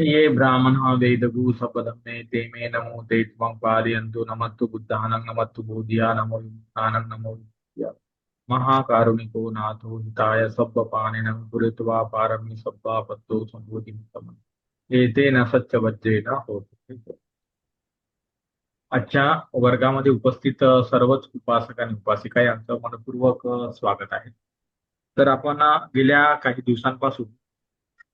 ये ब्राह्मणः वेदगु सपदं मे ते मे नमो ते त्वं पालयन्तु नमस्तु बुद्धानं नमस्तु बोधिया नमो विमुक्तानं नमो विद्या महाकारुणिको नाथो हिताय सब्बपाणिनं पुरित्वा पारमी सब्बापत्तो संबोधितम् एतेन सच्चवज्रेण होते. आजच्या वर्गामध्ये उपस्थित सर्वच उपासक आणि उपासिका यांचं मनपूर्वक स्वागत आहे. तर आपण गेल्या काही दिवसांपासून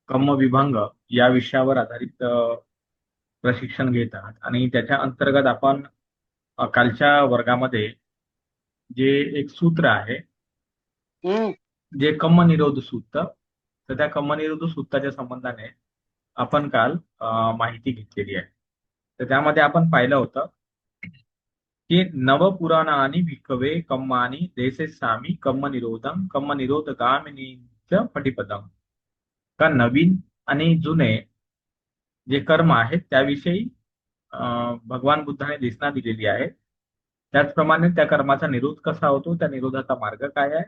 कर्मविभंग या विषयावर आधारित प्रशिक्षण घेत आहात आणि त्याच्या अंतर्गत आपण कालच्या वर्गामध्ये जे एक सूत्र आहे हम्म. जे कर्मनिरोध सूत्र, तर त्या कर्मनिरोध सूत्राच्या संबंधाने आपण काल माहिती घेतलेली आहे. तर त्यामध्ये आपण पाहिलं होतं की नवपुराणानी भिक्खवे कम्मानी देसे सामी कर्म निरोध गामिनीच पटिपदम. का नवीन आणि जुने जे कर्म आहेत त्याविषयी भगवान बुद्धाने देशना दिलेली आहे. त्याचप्रमाणे त्या कर्माचा निरोध कसा होतो, त्या निरोधाचा मार्ग काय आहे,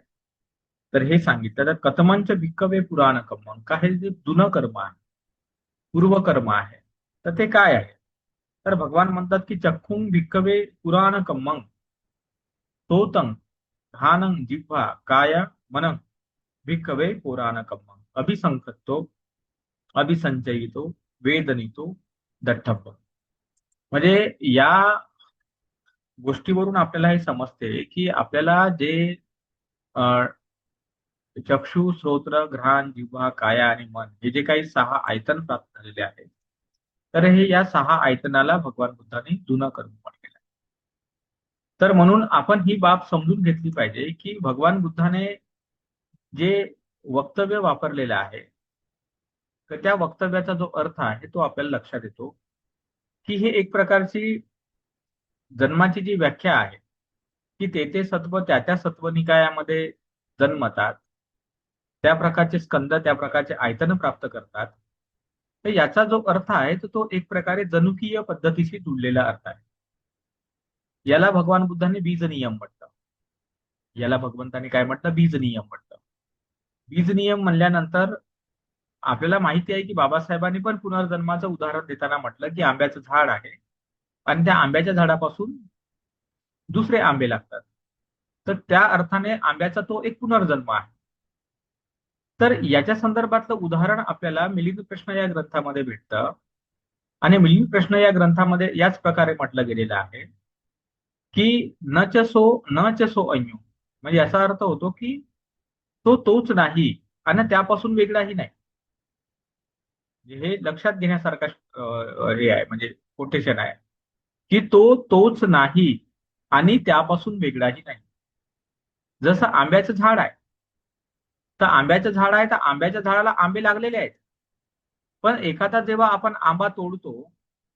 तर हे सांगितलं. तर कथमंच भिक्कवे पुराण कर्म, का हे जे जुनं कर्म आहे, पूर्वकर्म आहे, तर ते काय आहे. तर भगवान म्हणतात की चक्षुं भिक्कवे पुराण कर्मं तोतं घानं जिह्वा काय मन भिक्कवे पुराण कर्मं अभिसंकतो अभिसंचयितो वेदनितो दट्टप. म्हणजे या गोष्टीवरून आपल्याला हे समजते की आपल्याला जे अ, चक्षु श्रोत्र घ्राण जिव्हा काया आणि मन हे जे काही सहा आयतन प्राप्त झालेले आहेत, तर हे या सहा आयतनाला भगवान बुद्धाने जुनं कर्म म्हटलेलं आहे. तर म्हणून आपण ही बाब समजून घेतली पाहिजे की भगवान बुद्धाने जे वक्तव्य वापरलेलं आहे, तर त्या वक्तव्याचा जो अर्थ आहे तो आपल्याला लक्षात येतो की हे एक प्रकारची जन्माची जी व्याख्या आहे की ते सत्व त्या सत्व निकायामध्ये जन्मतात, त्या प्रकारचे स्कंद त्या प्रकारचे आयतन प्राप्त करतात. तर याचा जो अर्थ आहे तो एक प्रकारे जनुकीय पद्धतीशी जुळलेला अर्थ आहे. याला भगवान बुद्धाने बीज नियम म्हटलं. याला भगवंताने काय म्हटलं, बीज नियम म्हटलं. बीज नियम म्हणल्यानंतर आपल्याला माहिती आहे की बाबासाहेबांनी पण पुनर्जन्माचं उदाहरण देताना म्हटलं की आंब्याचं झाड आहे आणि त्या आंब्याच्या झाडापासून दुसरे आंबे लागतात. तर त्या अर्थाने आंब्याचा तो एक पुनर्जन्म आहे. तर याच्या संदर्भातलं उदाहरण आपल्याला मिलिंद प्रश्न या ग्रंथामध्ये भेटतं आणि मिलिंद प्रश्न या ग्रंथामध्ये याच प्रकारे म्हटलं गेलेलं आहे की न च सो अन्यू. म्हणजे याचा अर्थ होतो की तो तोच नाही आणि त्यापासून वेगळाही नाही. म्हणजे हे लक्षात घेण्यासारखा हे आहे, म्हणजे कोटेशन आहे की तो तोच नाही आणि त्यापासून वेगळाही नाही. जसं आंब्याचं झाड आहे, तर आंब्याचं झाड आहे, तर आंब्याच्या झाडाला आंबे लागलेले आहेत. पण एखादा जेव्हा आपण आंबा तोडतो,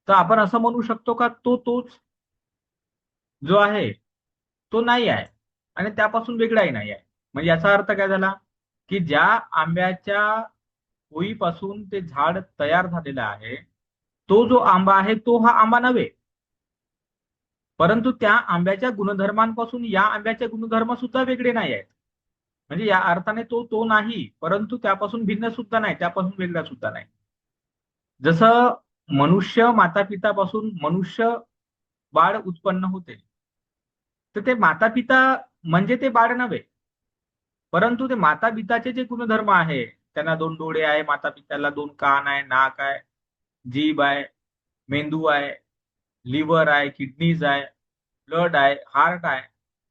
तर आपण असं म्हणू शकतो का तो तोच जो आहे तो नाही आहे आणि त्यापासून वेगळाही नाही आहे. म्हणजे याचा अर्थ काय झाला की ज्या आंब्याच्या कोईपासून ते झाड तयार झालेलं आहे, तो जो आंबा आहे तो हा आंबा नव्हे, परंतु त्या आंब्याच्या गुणधर्मांपासून या आंब्याचे गुणधर्म सुद्धा वेगळे नाही आहेत. म्हणजे या अर्थाने तो तो नाही, परंतु त्यापासून भिन्न सुद्धा नाही, त्यापासून वेगळा सुद्धा नाही. जसं मनुष्य माता पितापासून मनुष्य बाळ उत्पन्न होते, तर ते माता पिता म्हणजे ते बाळ नव्हे, परंतु ते माता पिताचे जे गुणधर्म आहे, त्यांना दोन डोळे आहे, माता पित्याला दोन कान आहे, नाक आहे, जीभ आहे, मेंदू आहे, लिव्हर आहे, किडनीज आहे, ब्लड आहे, हार्ट आहे,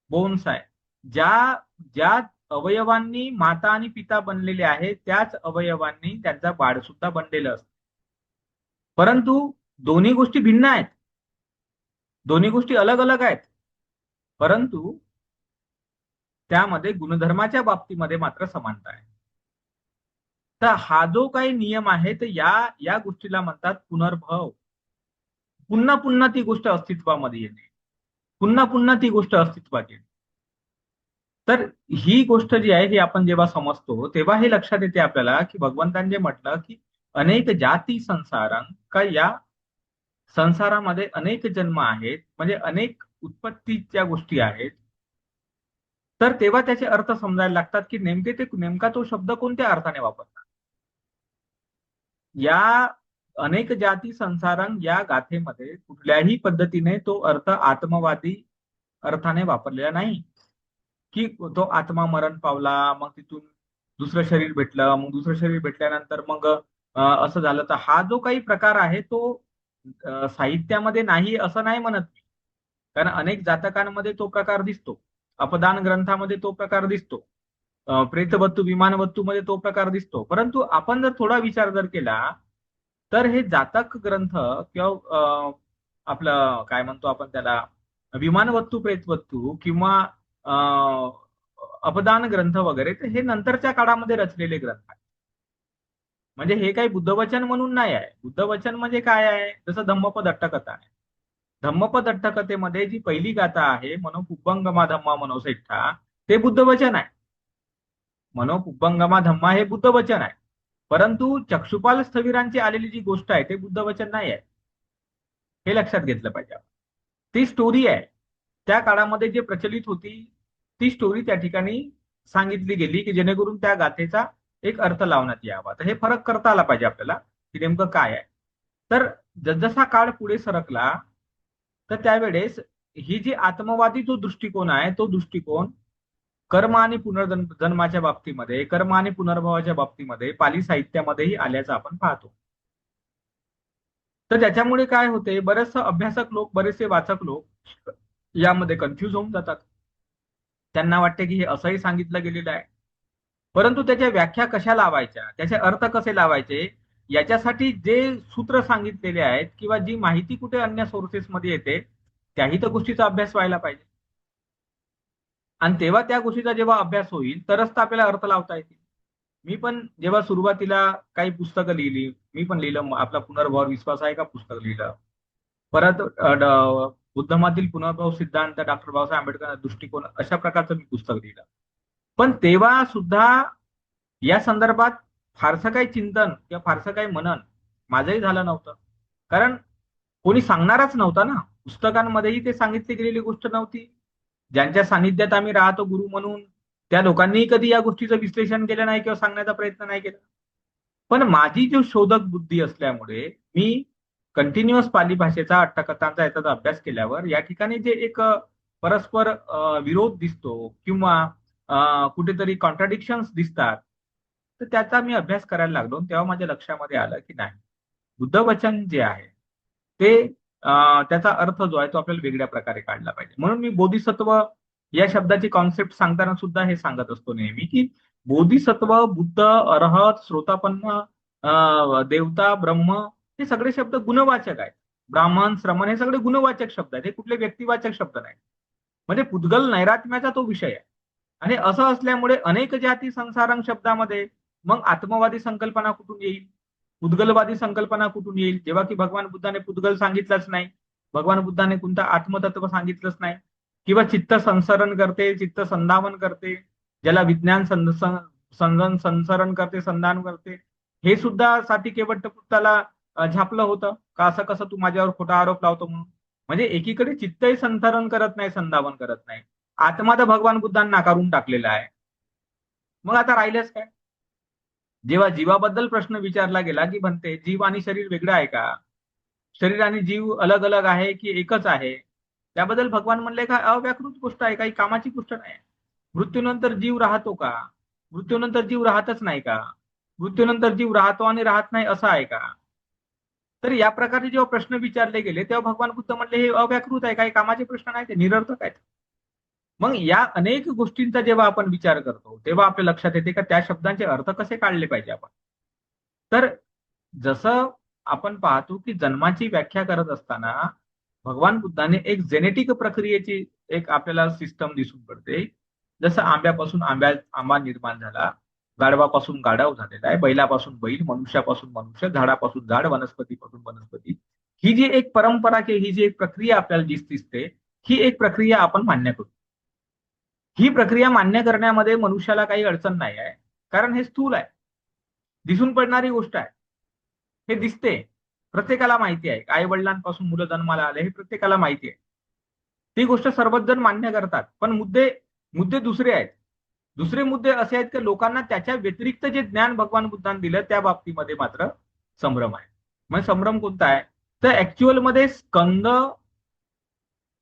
बोन्स आहे. ज्या ज्या अवयवांनी माता आणि पिता बनलेले आहे, त्याच अवयवांनी त्यांचा बाळ सुद्धा बनलेलं असतं. परंतु दोन्ही गोष्टी भिन्न आहेत, दोन्ही गोष्टी अलग अलग आहेत, परंतु त्यामध्ये गुणधर्माच्या बाबतीमध्ये मात्र समानता आहे. तर हा जो काही नियम आहे, तर या या गोष्टीला म्हणतात पुनर्भव. पुन्हा पुन्हा ती गोष्ट अस्तित्वामध्ये येणे, पुन्हा पुन्हा ती गोष्ट अस्तित्वात येते. तर ही गोष्ट जी आहे ही आपण जेव्हा समजतो तेव्हा हे लक्षात येते आपल्याला की भगवंतांनी जे म्हटलं की अनेक जाती संसारं, का या संसारामध्ये अनेक जन्म आहेत, म्हणजे अनेक उत्पत्तीच्या गोष्टी आहेत. तर तेव्हा त्याचे अर्थ समजायला लागतात की नेमका तो शब्द कोणत्या अर्थाने वापरतात. या अनेक जाती संसारं या गाथेमध्ये कुठल्याही पद्धतीने तो अर्थ आत्मवादी अर्थाने वापरलेला नाही, की तो आत्मा मरण पावला, मग तिथून दुसरं शरीर भेटलं, मग दुसरं शरीर भेटल्यानंतर मग असं झालं. तर हा जो काही प्रकार आहे तो साहित्यामध्ये नाही असं नाही म्हणत मी. कारण अनेक जातकांमध्ये तो प्रकार दिसतो, अपदान ग्रंथामध्ये तो प्रकार दिसतो, प्रेतवत्तू विमानवत्तू मध्ये तो प्रकार दिसतो. परंतु आपण जर थोडा विचार जर केला, तर हे जातक ग्रंथ किंवा आपलं काय म्हणतो आपण त्याला, विमानवत्तू प्रेतवत्तू किंवा अपदान ग्रंथ वगैरे, तर हे नंतरच्या काळामध्ये रचलेले ग्रंथ आहेत. म्हणजे हे काही बुद्धवचन म्हणून नाही आहे. बुद्धवचन म्हणजे काय आहे, जसं धम्मपद अट्टकथा आहे. धम्मपद अट्टकथेमध्ये जी पहिली गाथा आहे, मनोपुब्बंगमा धम्मा मनोसेठा, ते बुद्धवचन आहे. मनोपुब्बंगमा धम्मा हे बुद्धवचन आहे. परंतु चक्षुपाल स्थविरांची आलेली जी गोष्ट आहे ते बुद्धवचन नाही आहे, हे लक्षात घेतलं पाहिजे. ती स्टोरी आहे, त्या काळामध्ये जे प्रचलित होती ती स्टोरी त्या ठिकाणी सांगितली गेली, की जेणेकरून त्या गाथेचा एक अर्थ लावण्यात यावा. तर हे फरक करता आला पाहिजे आपल्याला, की नेमकं काय आहे. तर जसजसा काळ पुढे सरकला, तर त्यावेळेस ही जी आत्मवादी जो दृष्टिकोन आहे, तो दृष्टिकोन कर्म आणि पुनर्जन्माच्या बाबतीमध्ये, कर्म आणि पुनर्भावाच्या बाबतीमध्ये पाली साहित्यामध्येही आल्याचं आपण पाहतो. तर त्याच्यामुळे काय होते, बरेचसे अभ्यासक लोक, बरेचसे वाचक लोक यामध्ये कन्फ्युज होऊन जातात. त्यांना वाटते की हे असंही सांगितलं गेलेलं आहे, परंतु त्याच्या व्याख्या कशा लावायच्या, त्याचे अर्थ कसे लावायचे, याच्यासाठी जे सूत्र सांगितलेले आहेत किंवा जी माहिती कुठे अन्य सोर्सेसमध्ये येते, त्याही तर गोष्टीचा अभ्यास व्हायला पाहिजे. आणि तेव्हा त्या गोष्टीचा जेव्हा अभ्यास होईल तरच तर आपल्याला अर्थ लावता येतील. मी पण जेव्हा सुरुवातीला काही पुस्तकं लिहिली, मी पण लिहिलं आपला पुनर्भाव विश्वास आहे का पुस्तक लिहिलं. परत बुद्धमातील पुनर्भाव सिद्धांत डॉक्टर बाबासाहेब आंबेडकर दृष्टिकोन, अशा प्रकारचं मी पुस्तक लिहिलं. पण तेव्हा सुद्धा या संदर्भात फारसं काही चिंतन किंवा फारसं काही मनन माझंही झालं नव्हतं. कारण कोणी सांगणारच नव्हता ना, पुस्तकांमध्येही ते सांगितली गेलेली गोष्ट नव्हती. ज्यांच्या सानिध्यात आम्ही राहतो गुरु म्हणून, त्या लोकांनीही कधी या गोष्टीचं विश्लेषण केलं नाही किंवा सांगण्याचा प्रयत्न नाही केला. पण माझी जो शोधक बुद्धी असल्यामुळे मी कंटिन्युअस पाली भाषेचा, अट्टकथांचा याचा अभ्यास केल्यावर या ठिकाणी जे एक परस्पर विरोध दिसतो किंवा कुठेतरी कॉन्ट्राडिक्शन्स दिसतात, तर त्याचा मी अभ्यास करायला लागलो. तेव्हा माझ्या लक्षामध्ये आलं की नाही, बुद्धवचन जे आहे ते त्याचा अर्थ जो आहे तो आपल्याला वेगळ्या प्रकारे काढला पाहिजे. म्हणून मी बोधिसत्व या शब्दाची कॉन्सेप्ट सांगताना सुद्धा हे सांगत असतो नेहमी, की बोधिसत्व, बुद्ध, अरहत, श्रोतापन्न, देवता, ब्रह्म, हे सगळे शब्द गुणवाचक आहेत. ब्राह्मण, श्रमण हे सगळे गुणवाचक शब्द आहेत, हे कुठले व्यक्तिवाचक शब्द नाहीत. म्हणजे पुद्गल नैरात्म्याचा तो विषय आहे. आणि असं असल्यामुळे अनेक जाती संसारं शब्दामध्ये मग आत्मवादी संकल्पना कुठून येईल, पुद्गलवादी संकल्पना कुठून येईल, जेव्हा की भगवान बुद्धाने पुद्गल सांगितलंच नाही, भगवान बुद्धाने कोणतं आत्मतत्व सांगितलंच नाही. किंवा चित्त संसरण करते, चित्त संधावन करते, ज्याला विज्ञान संसरण करते, संधान करते, हे सुद्धा साठी केवटपुत्ताला झापलं होतं का, असं कसं तू माझ्यावर खोटा आरोप लावतो म्हणून. म्हणजे एकीकडे चित्तही संसरण करत नाही, संधावन करत नाही, आत्मा तर भगवान बुद्धांना नाकारून टाकलेला आहे. मग आता राहिलेच काय. जेव्हा जीवाबद्दल प्रश्न विचारला गेला की म्हणते जीव आणि शरीर वेगळं आहे का, शरीर आणि जीव अलग अलग आहे की एकच आहे, त्याबद्दल भगवान म्हणले का अव्याकृत गोष्ट आहे, काही कामाची गोष्ट नाही. मृत्यूनंतर जीव राहतो का, मृत्यूनंतर जीव राहतच नाही का, मृत्यूनंतर जीव राहतो आणि राहत नाही असं आहे का. तर या प्रकारचे जेव्हा प्रश्न विचारले गेले तेव्हा भगवान बुद्ध म्हणले हे अव्याकृत आहे, काही कामाचे प्रश्न नाही, ते निरर्थक आहेत. मग या अनेक गोष्टींचा जेव्हा आपण विचार करतो तेव्हा आपल्या लक्षात येते का त्या शब्दांचे अर्थ कसे काढले पाहिजे आपण. तर जसं आपण पाहतो की जन्माची व्याख्या करत असताना भगवान बुद्धाने एक जेनेटिक प्रक्रियेची एक आपल्याला सिस्टम दिसून पडते. जसं आंब्यापासून आंबा निर्माण झाला, गाढवापासून गाढव झालेला आहे, बैलापासून बैल, मनुष्यापासून मनुष्य, झाडापासून झाड, वनस्पतीपासून वनस्पती, ही जी एक परंपरा किंवा ही जी एक प्रक्रिया आपल्याला दिसते, ही एक प्रक्रिया आपण मान्य करू. ही प्रक्रिया मान्य करण्यामध्ये मनुष्याला काही अडचण नाही आहे, कारण हे स्थूल आहे, दिसून पडणारी गोष्ट आहे, हे दिसते, प्रत्येकाला माहिती आहे. आई वडिलांपासून मुलं जन्माला आले हे प्रत्येकाला माहिती आहे, ती गोष्ट सर्वच जण मान्य करतात. पण मुद्दे मुद्दे दुसरे आहेत. दुसरे मुद्दे असे आहेत की लोकांना त्याच्या व्यतिरिक्त जे ज्ञान भगवान बुद्धांनी दिलं त्या बाबतीमध्ये मात्र संभ्रम आहे. म्हणजे संभ्रम कोणता आहे, तर ऍक्च्युअल मध्ये स्कंद,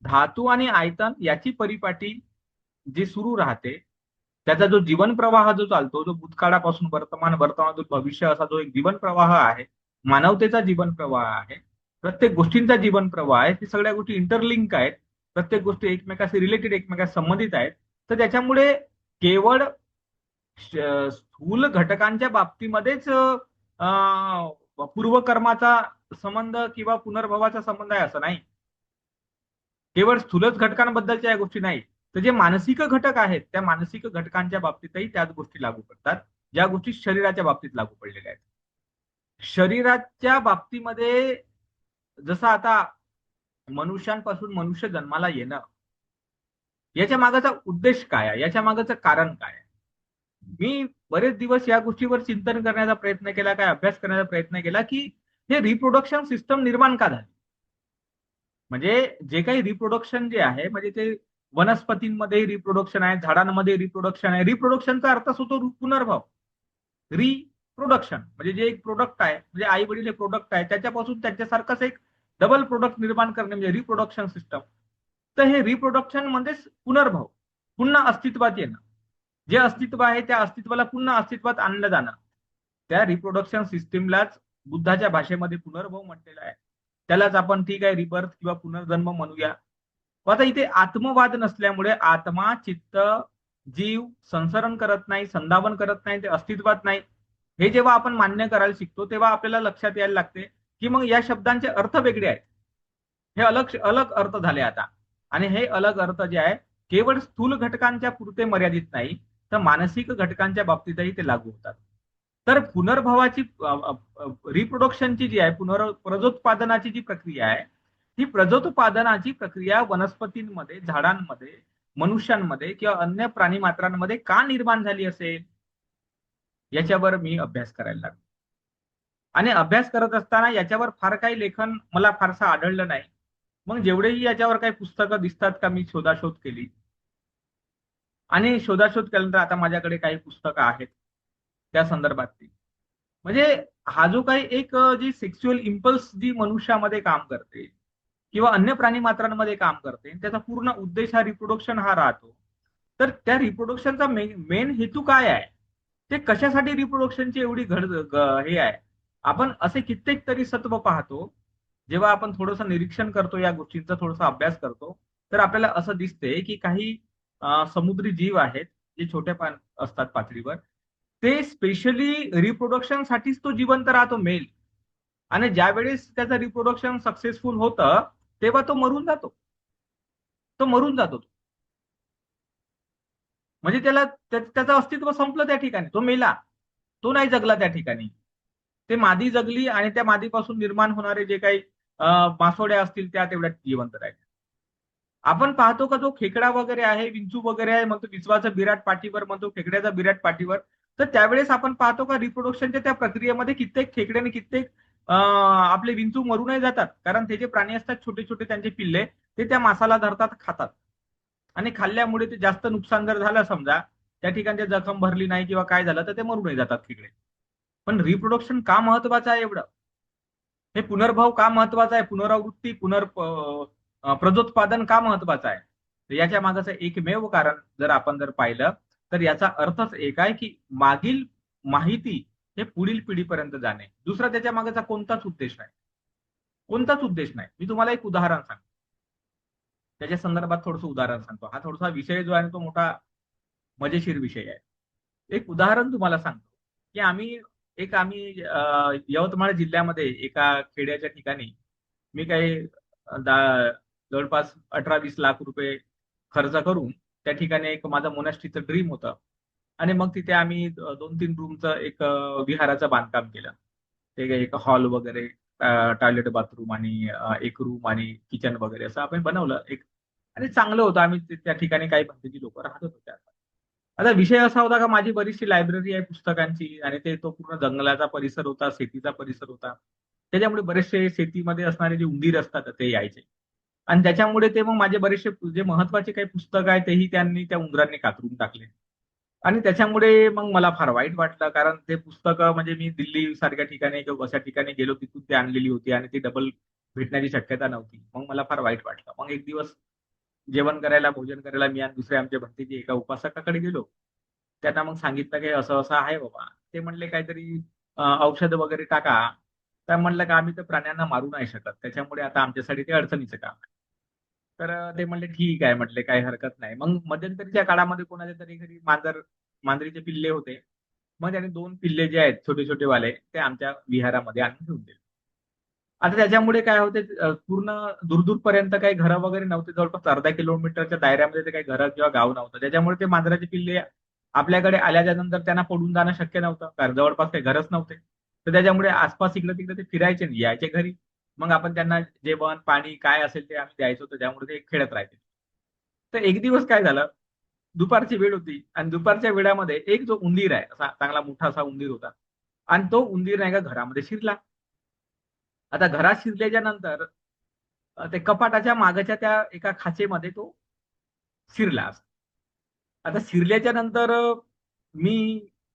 धातू आणि आयतन याची परिपाटी जी सुरू राहते, त्याचा जो जीवन प्रवाह जो चालतो, जो भूतकाळापासून वर्तमान, वर्तमानातून भविष्य, असा जो एक जीवन प्रवाह आहे, मानवतेचा जीवन प्रवाह आहे, प्रत्येक गोष्टींचा जीवन प्रवाह आहे, ती सगळ्या गोष्टी इंटरलिंक आहेत, प्रत्येक गोष्टी एकमेकाशी रिलेटेड, एकमेकाशी संबंधित आहेत. तर त्याच्यामुळे केवळ स्थूल घटकांच्या बाबतीमध्येच पूर्वकर्माचा संबंध किंवा पुनर्भवाचा संबंध आहे असं नाही. केवळ स्थूलच घटकांबद्दलच्या या गोष्टी नाही, तर जे मानसिक घटक आहेत त्या मानसिक घटकांच्या बाबतीतही त्याच गोष्टी लागू पडतात, ज्या गोष्टी शरीराच्या बाबतीत लागू पडलेल्या आहेत. शरीराच्या बाबतीमध्ये जसं आता मनुष्यांपासून मनुष्य जन्माला येणं, याच्या मागाचा उद्देश काय आहे, याच्या मागाचं कारण काय आहे, मी बरेच दिवस या गोष्टीवर चिंतन करण्याचा प्रयत्न केला, काय अभ्यास करण्याचा प्रयत्न केला, की हे रिप्रोडक्शन सिस्टम निर्माण का झाली. म्हणजे जे काही रिप्रोडक्शन जे आहे, म्हणजे ते वनस्पतींमध्ये रिप्रोडक्शन आहे, झाडांमध्ये रिप्रोडक्शन आहे. रिप्रोडक्शनचा अर्थच होतो पुनर्भाव. रिप्रोडक्शन म्हणजे जे एक प्रोडक्ट आहे, म्हणजे आई वडील हे प्रोडक्ट आहे, त्याच्यापासून त्यांच्यासारखंच एक डबल प्रोडक्ट निर्माण करणे म्हणजे रिप्रोडक्शन सिस्टम. तर हे रिप्रोडक्शन म्हणजेच पुनर्भाव, पुन्हा अस्तित्वात येणं. जे अस्तित्व आहे त्या अस्तित्वाला पुन्हा अस्तित्वात आणलं जाणं, त्या रिप्रोडक्शन सिस्टीमलाच बुद्धाच्या भाषेमध्ये पुनर्भव म्हटलेला आहे. त्यालाच आपण ठीक आहे रिबर्थ किंवा पुनर्जन्म म्हणूया. आता इथे आत्मवाद नसल्यामुळे आत्मा, चित्त, जीव संसरण करत नाही, संधावन करत नाही, ते अस्तित्वात नाही, हे जेव्हा आपण मान्य करायला शिकतो तेव्हा आपल्याला लक्षात यायला लागते की मग या शब्दांचे अर्थ वेगळे आहेत. हे अलग अलग अर्थ झाले आता. आणि हे अलग अर्थ जे आहे केवळ स्थूल घटकांच्या पुरते मर्यादित नाही, तर मानसिक घटकांच्या बाबतीतही ते लागू होतात. तर पुनर्भवाची रिप्रोडक्शनची जी आहे, प्रजोत्पादनाची जी प्रक्रिया आहे, ही प्रजोत्पादनाची प्रक्रिया वनस्पतींमध्ये, झाडांमध्ये, मनुष्यांमध्ये किंवा अन्य प्राणी मात्रांमध्ये का निर्माण झाली असेल, याच्यावर मी अभ्यास करायला लागलो. आणि अभ्यास करत असताना याच्यावर फार काही लेखन मला फारसं आढळलं नाही. मग जेवढेही याच्यावर काही पुस्तकं दिसतात का, मी शोधाशोध केली. आणि शोधाशोध केल्यानंतर आता माझ्याकडे काही पुस्तकं आहेत त्या संदर्भातली. म्हणजे हा जो काही एक जी सेक्स्युअल इम्पल्स जी मनुष्यामध्ये काम करते किंवा अन्य प्राणी मात्रांमध्ये काम करते, त्याचा पूर्ण उद्देश हा रिप्रोडक्शन हा राहतो. तर त्या रिप्रोडक्शनचा मेन हेतू काय आहे, ते कशासाठी रिप्रोडक्शनची एवढी हे आहे. आपण असे कित्येक तरी सत्व पाहतो, जेव्हा आपण थोडंसं निरीक्षण करतो या गोष्टींचा, थोडासा अभ्यास करतो, तर आपल्याला असं दिसते की काही समुद्री जीव आहेत जे छोट्या असतात पातळीवर, ते स्पेशली रिप्रोडक्शन साठीच तो जिवंत राहतो मेल. आणि ज्या वेळेस त्याचं रिप्रोडक्शन सक्सेसफुल होतं तेव्हा तो मरून जातो. तो मरून जातो, म्हणजे त्याला त्याचं अस्तित्व संपलं त्या ठिकाणी, तो मेला, तो नाही जगला त्या ठिकाणी. ते मादी जगली आणि त्या मादीपासून निर्माण होणारे जे काही मासोड्या असतील त्या तेवढ्या जिवंत राहिल्या. आपण पाहतो का जो खेकडा वगैरे आहे, विंचू वगैरे आहे, म्हणतो विश्वाचं बिराट पाठीवर, म्हणतो खेकड्याचा बिराट पाठीवर. तर त्यावेळेस आपण पाहतो का रिप्रोडक्शनच्या त्या प्रक्रियेमध्ये कित्येक खेकडे आणि कित्येक आपले विंचू मरूनही जातात, कारण ते जे प्राणी असतात छोटे छोटे त्यांचे पिल्ले, ते त्या मासाला धरतात, खातात. आणि खाल्ल्यामुळे ते जास्त नुकसान जर झालं समजा, त्या ठिकाणी जखम भरली नाही किंवा काय झालं, तर ते मरूनही जातात खेकडे. पण रिप्रोडक्शन का महत्वाचं आहे एवढं, हे पुनर्भाव का महत्वाचा आहे, पुनरावृत्ती, प्रजोत्पादन का महत्वाचं आहे, तर याच्या मागचं एकमेव कारण जर पाहिलं, तर याचा अर्थच एक आहे की मागील माहिती हे पुढील पिढीपर्यंत जाणे. दुसरा त्याच्या मागचा कोणताच उद्देश नाही, कोणताच उद्देश नाही. मी तुम्हाला एक उदाहरण सांगतो, त्याच्या संदर्भात थोडंसं उदाहरण सांगतो. हा थोडासा विषय जो आहे तो मोठा मजेशीर विषय आहे. एक उदाहरण तुम्हाला सांगतो की आम्ही यवतमाळ जिल्ह्यामध्ये एका खेड्याच्या ठिकाणी, मी काही जवळपास 18-20 लाख रुपये खर्च करून त्या ठिकाणी एक माझं मोनास्ट्रीचं ड्रीम होतं. आणि मग तिथे आम्ही 2-3 रूमचं एक विहाराचं बांधकाम केलं. ते एक हॉल वगैरे, टॉयलेट बाथरूम आणि एक रूम आणि किचन वगैरे असं आपण बनवलं एक. आणि चांगलं होतं, आम्ही त्या ठिकाणी काही भक्तीची लोक राहत होते. आता विषय असा होता का माझी बरीचशी लायब्ररी आहे पुस्तकांची, आणि ते तो पूर्ण जंगलाचा परिसर होता, शेतीचा परिसर होता. त्याच्यामुळे बरेचसे शेतीमध्ये असणारे जे उंदीर असतात ते यायचे. आणि त्याच्यामुळे ते मग माझे बरेचसे जे महत्वाचे काही पुस्तक आहे तेही त्यांनी त्या उंदरांनी कातरून टाकले. आणि त्याच्यामुळे मग मला फार वाईट वाटलं, कारण ते पुस्तकं म्हणजे मी दिल्ली सारख्या ठिकाणी किंवा अशा ठिकाणी गेलो तिथून ती आणलेली होती आणि ती डबल भेटण्याची शक्यता नव्हती. मग मला फार वाईट वाटलं. मग एक दिवस जेवण करायला, भोजन करायला मी आणि दुसरे आमच्या भंतेजी एका उपासकाकडे गेलो. त्यांना मग सांगितलं की असं असं आहे बाबा. ते म्हणले काहीतरी औषध वगैरे टाका. तर म्हणलं का आम्ही तर प्राण्यांना मारू नाही शकत. त्याच्यामुळे आता आमच्यासाठी ते अडचणीचं काम आहे. तर ते म्हणले ठीक आहे, म्हटले काही हरकत नाही. मग मध्यंतरीच्या काळामध्ये कोणाच्या तरी घरी मांजरीचे पिल्ले होते. मग त्याने 2 पिल्ले जे आहेत छोटे छोटे वाले ते आमच्या विहारामध्ये आणून ठेवून दिले. आता त्याच्यामुळे काय होते, पूर्ण दूर-दूरपर्यंत काही घरं वगैरे नव्हते. जवळपास अर्धा किलोमीटरच्या दायऱ्यामध्ये ते काही घरं किंवा गाव नव्हतं. त्याच्यामुळे ते मांजराचे पिल्ले आपल्याकडे आल्याच्या नंतर त्यांना पडून जाणं शक्य नव्हतं. कारण जवळपास काही घरच नव्हते. तर त्याच्यामुळे आसपास इकडे-तिकडे ते फिरायचे नाही, यायचे घरी. मग आपण त्यांना जेवण, पाणी काय असेल ते आम्ही द्यायचो. त्याच्यामुळे ते खेळत राहायचे. तर एक दिवस काय झालं, दुपारची वेळ होती आणि दुपारच्या वेळामध्ये एक जो उंदीर आहे, असा चांगला मोठा असा उंदीर होता आणि तो उंदीर नाही का घरामध्ये शिरला. आता घरात शिरल्याच्या नंतर ते कपाटाच्या मागच्या त्या एका खाचेमध्ये तो शिरला. आता शिरल्याच्या नंतर मी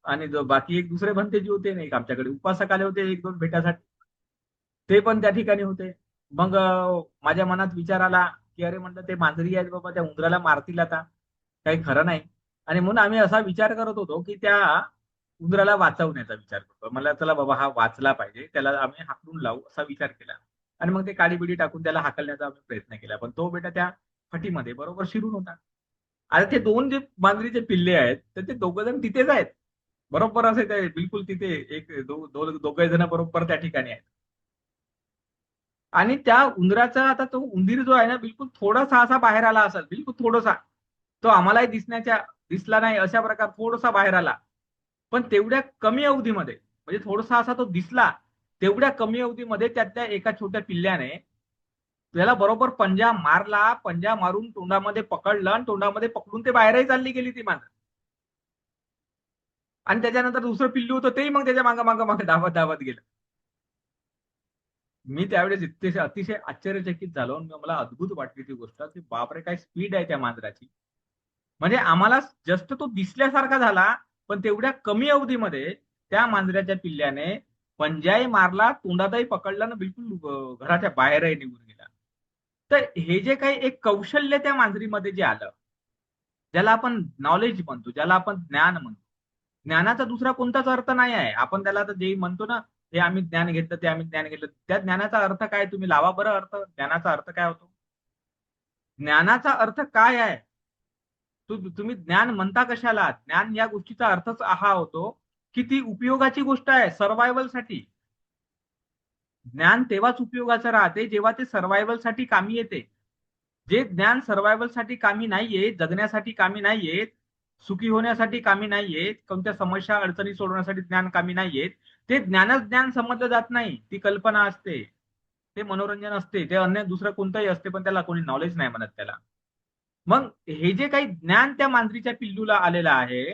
आणि जो बाकी एक दुसरे भंते जे होते नाही, आमच्याकडे उपासक आले होते एक दोन भेटासाठी. ते पण त्या ठिकाणी होते. मग माझ्या मनात विचार आला, की अरे म्हणलं ते मांजरी आहेत बाबा, त्या उंदराला मारतील आता. काही खरं नाही. आणि म्हणून आम्ही असा विचार करत होतो, की त्या उंदराला वाचवण्याचा विचार करतो. मला चला बाबा हा वाचला पाहिजे. त्याला आम्ही हाकलून लावू असा विचार केला. आणि मग ते काडी-बिडी टाकून त्याला हाकलण्याचा आम्ही प्रयत्न केला. पण तो बेटा त्या फटीमध्ये बरोबर शिरून होता. आता ते 2 जे मांजरीचे पिल्ले आहेत, तर ते दोघं जण तिथेच आहेत. बरोबर असे ते बिलकुल तिथे एक दोघे जण बरोबर त्या ठिकाणी आहेत. आणि त्या उंदराचा आता तो उंदीर जो आहे ना, बिलकुल थोडासा असा बाहेर आला असेल, बिलकुल थोडासा. तो आम्हालाही दिसला नाही अशा प्रकार थोडासा बाहेर आला. पण तेवढ्या कमी अवधीमध्ये म्हणजे थोडासा असा तो दिसला, तेवढ्या कमी अवधीमध्ये त्यातल्या एका छोट्या पिल्ल्याने त्याला बरोबर पंजा मारला. पंजा मारून तोंडामध्ये पकडलं आणि तोंडामध्ये पकडून ते बाहेरही चालली गेली ती मांजर. आणि त्याच्यानंतर दुसरं पिल्लू होतं तेही मग त्याच्या मागे धावत धावत गेलं. मी त्यावेळेस इतके अतिशय आश्चर्यचकित झालो आणि मला अद्भुत वाटली ती गोष्ट, की बापरे! काय स्पीड आहे त्या मांजराची. म्हणजे आम्हाला जस्ट तो दिसल्यासारखा झाला, पण तेवढ्या कमी अवधीमध्ये त्या मांजराच्या पिल्ल्याने पंजाही मारला, तोंडातही पकडला आणि बिलकुल घराच्या बाहेरही निघून गेला. तर हे जे काही एक कौशल्य त्या मांजरीमध्ये जे आलं, ज्याला आपण नॉलेज म्हणतो, ज्याला आपण ज्ञान म्हणतो. ज्ञानाचा दुसरा कोणताच अर्थ नाही आहे. आपण त्याला आता जे म्हणतो ना, हे आम्ही ज्ञान घेतलं, ते आम्ही ज्ञान घेतलं. त्या ज्ञानाचा अर्थ काय? तुम्ही लावा बरं अर्थ. ज्ञानाचा अर्थ काय होतो? ज्ञानाचा अर्थ काय आहे? तुम्ही ज्ञान म्हणता कशाला? ज्ञान या गोष्टीचा अर्थच हा होतो, की ती उपयोगाची गोष्ट आहे सर्व्हायव्हलसाठी. ज्ञान तेव्हाच उपयोगाचं राहते, जेव्हा ते सर्व्हायव्हलसाठी कामी येते. जे ज्ञान सर्व्हायव्हलसाठी कामी नाहीये, जगण्यासाठी कामी नाहीये, सुखी होण्यासाठी कामी नाहीये, कोणत्या समस्या अडचणी सोडवण्यासाठी ज्ञान कामी नाहीये, ते ज्ञानच ज्ञान समजलं जात नाही. ती कल्पना असते. ते मनोरंजन असते. ते अन्य दुसरं कोणतंही असते, पण त्याला कोणी नॉलेज नाही म्हणत त्याला. मग हे जे काही ज्ञान त्या मांजरीच्या पिल्लूला आलेलं आहे,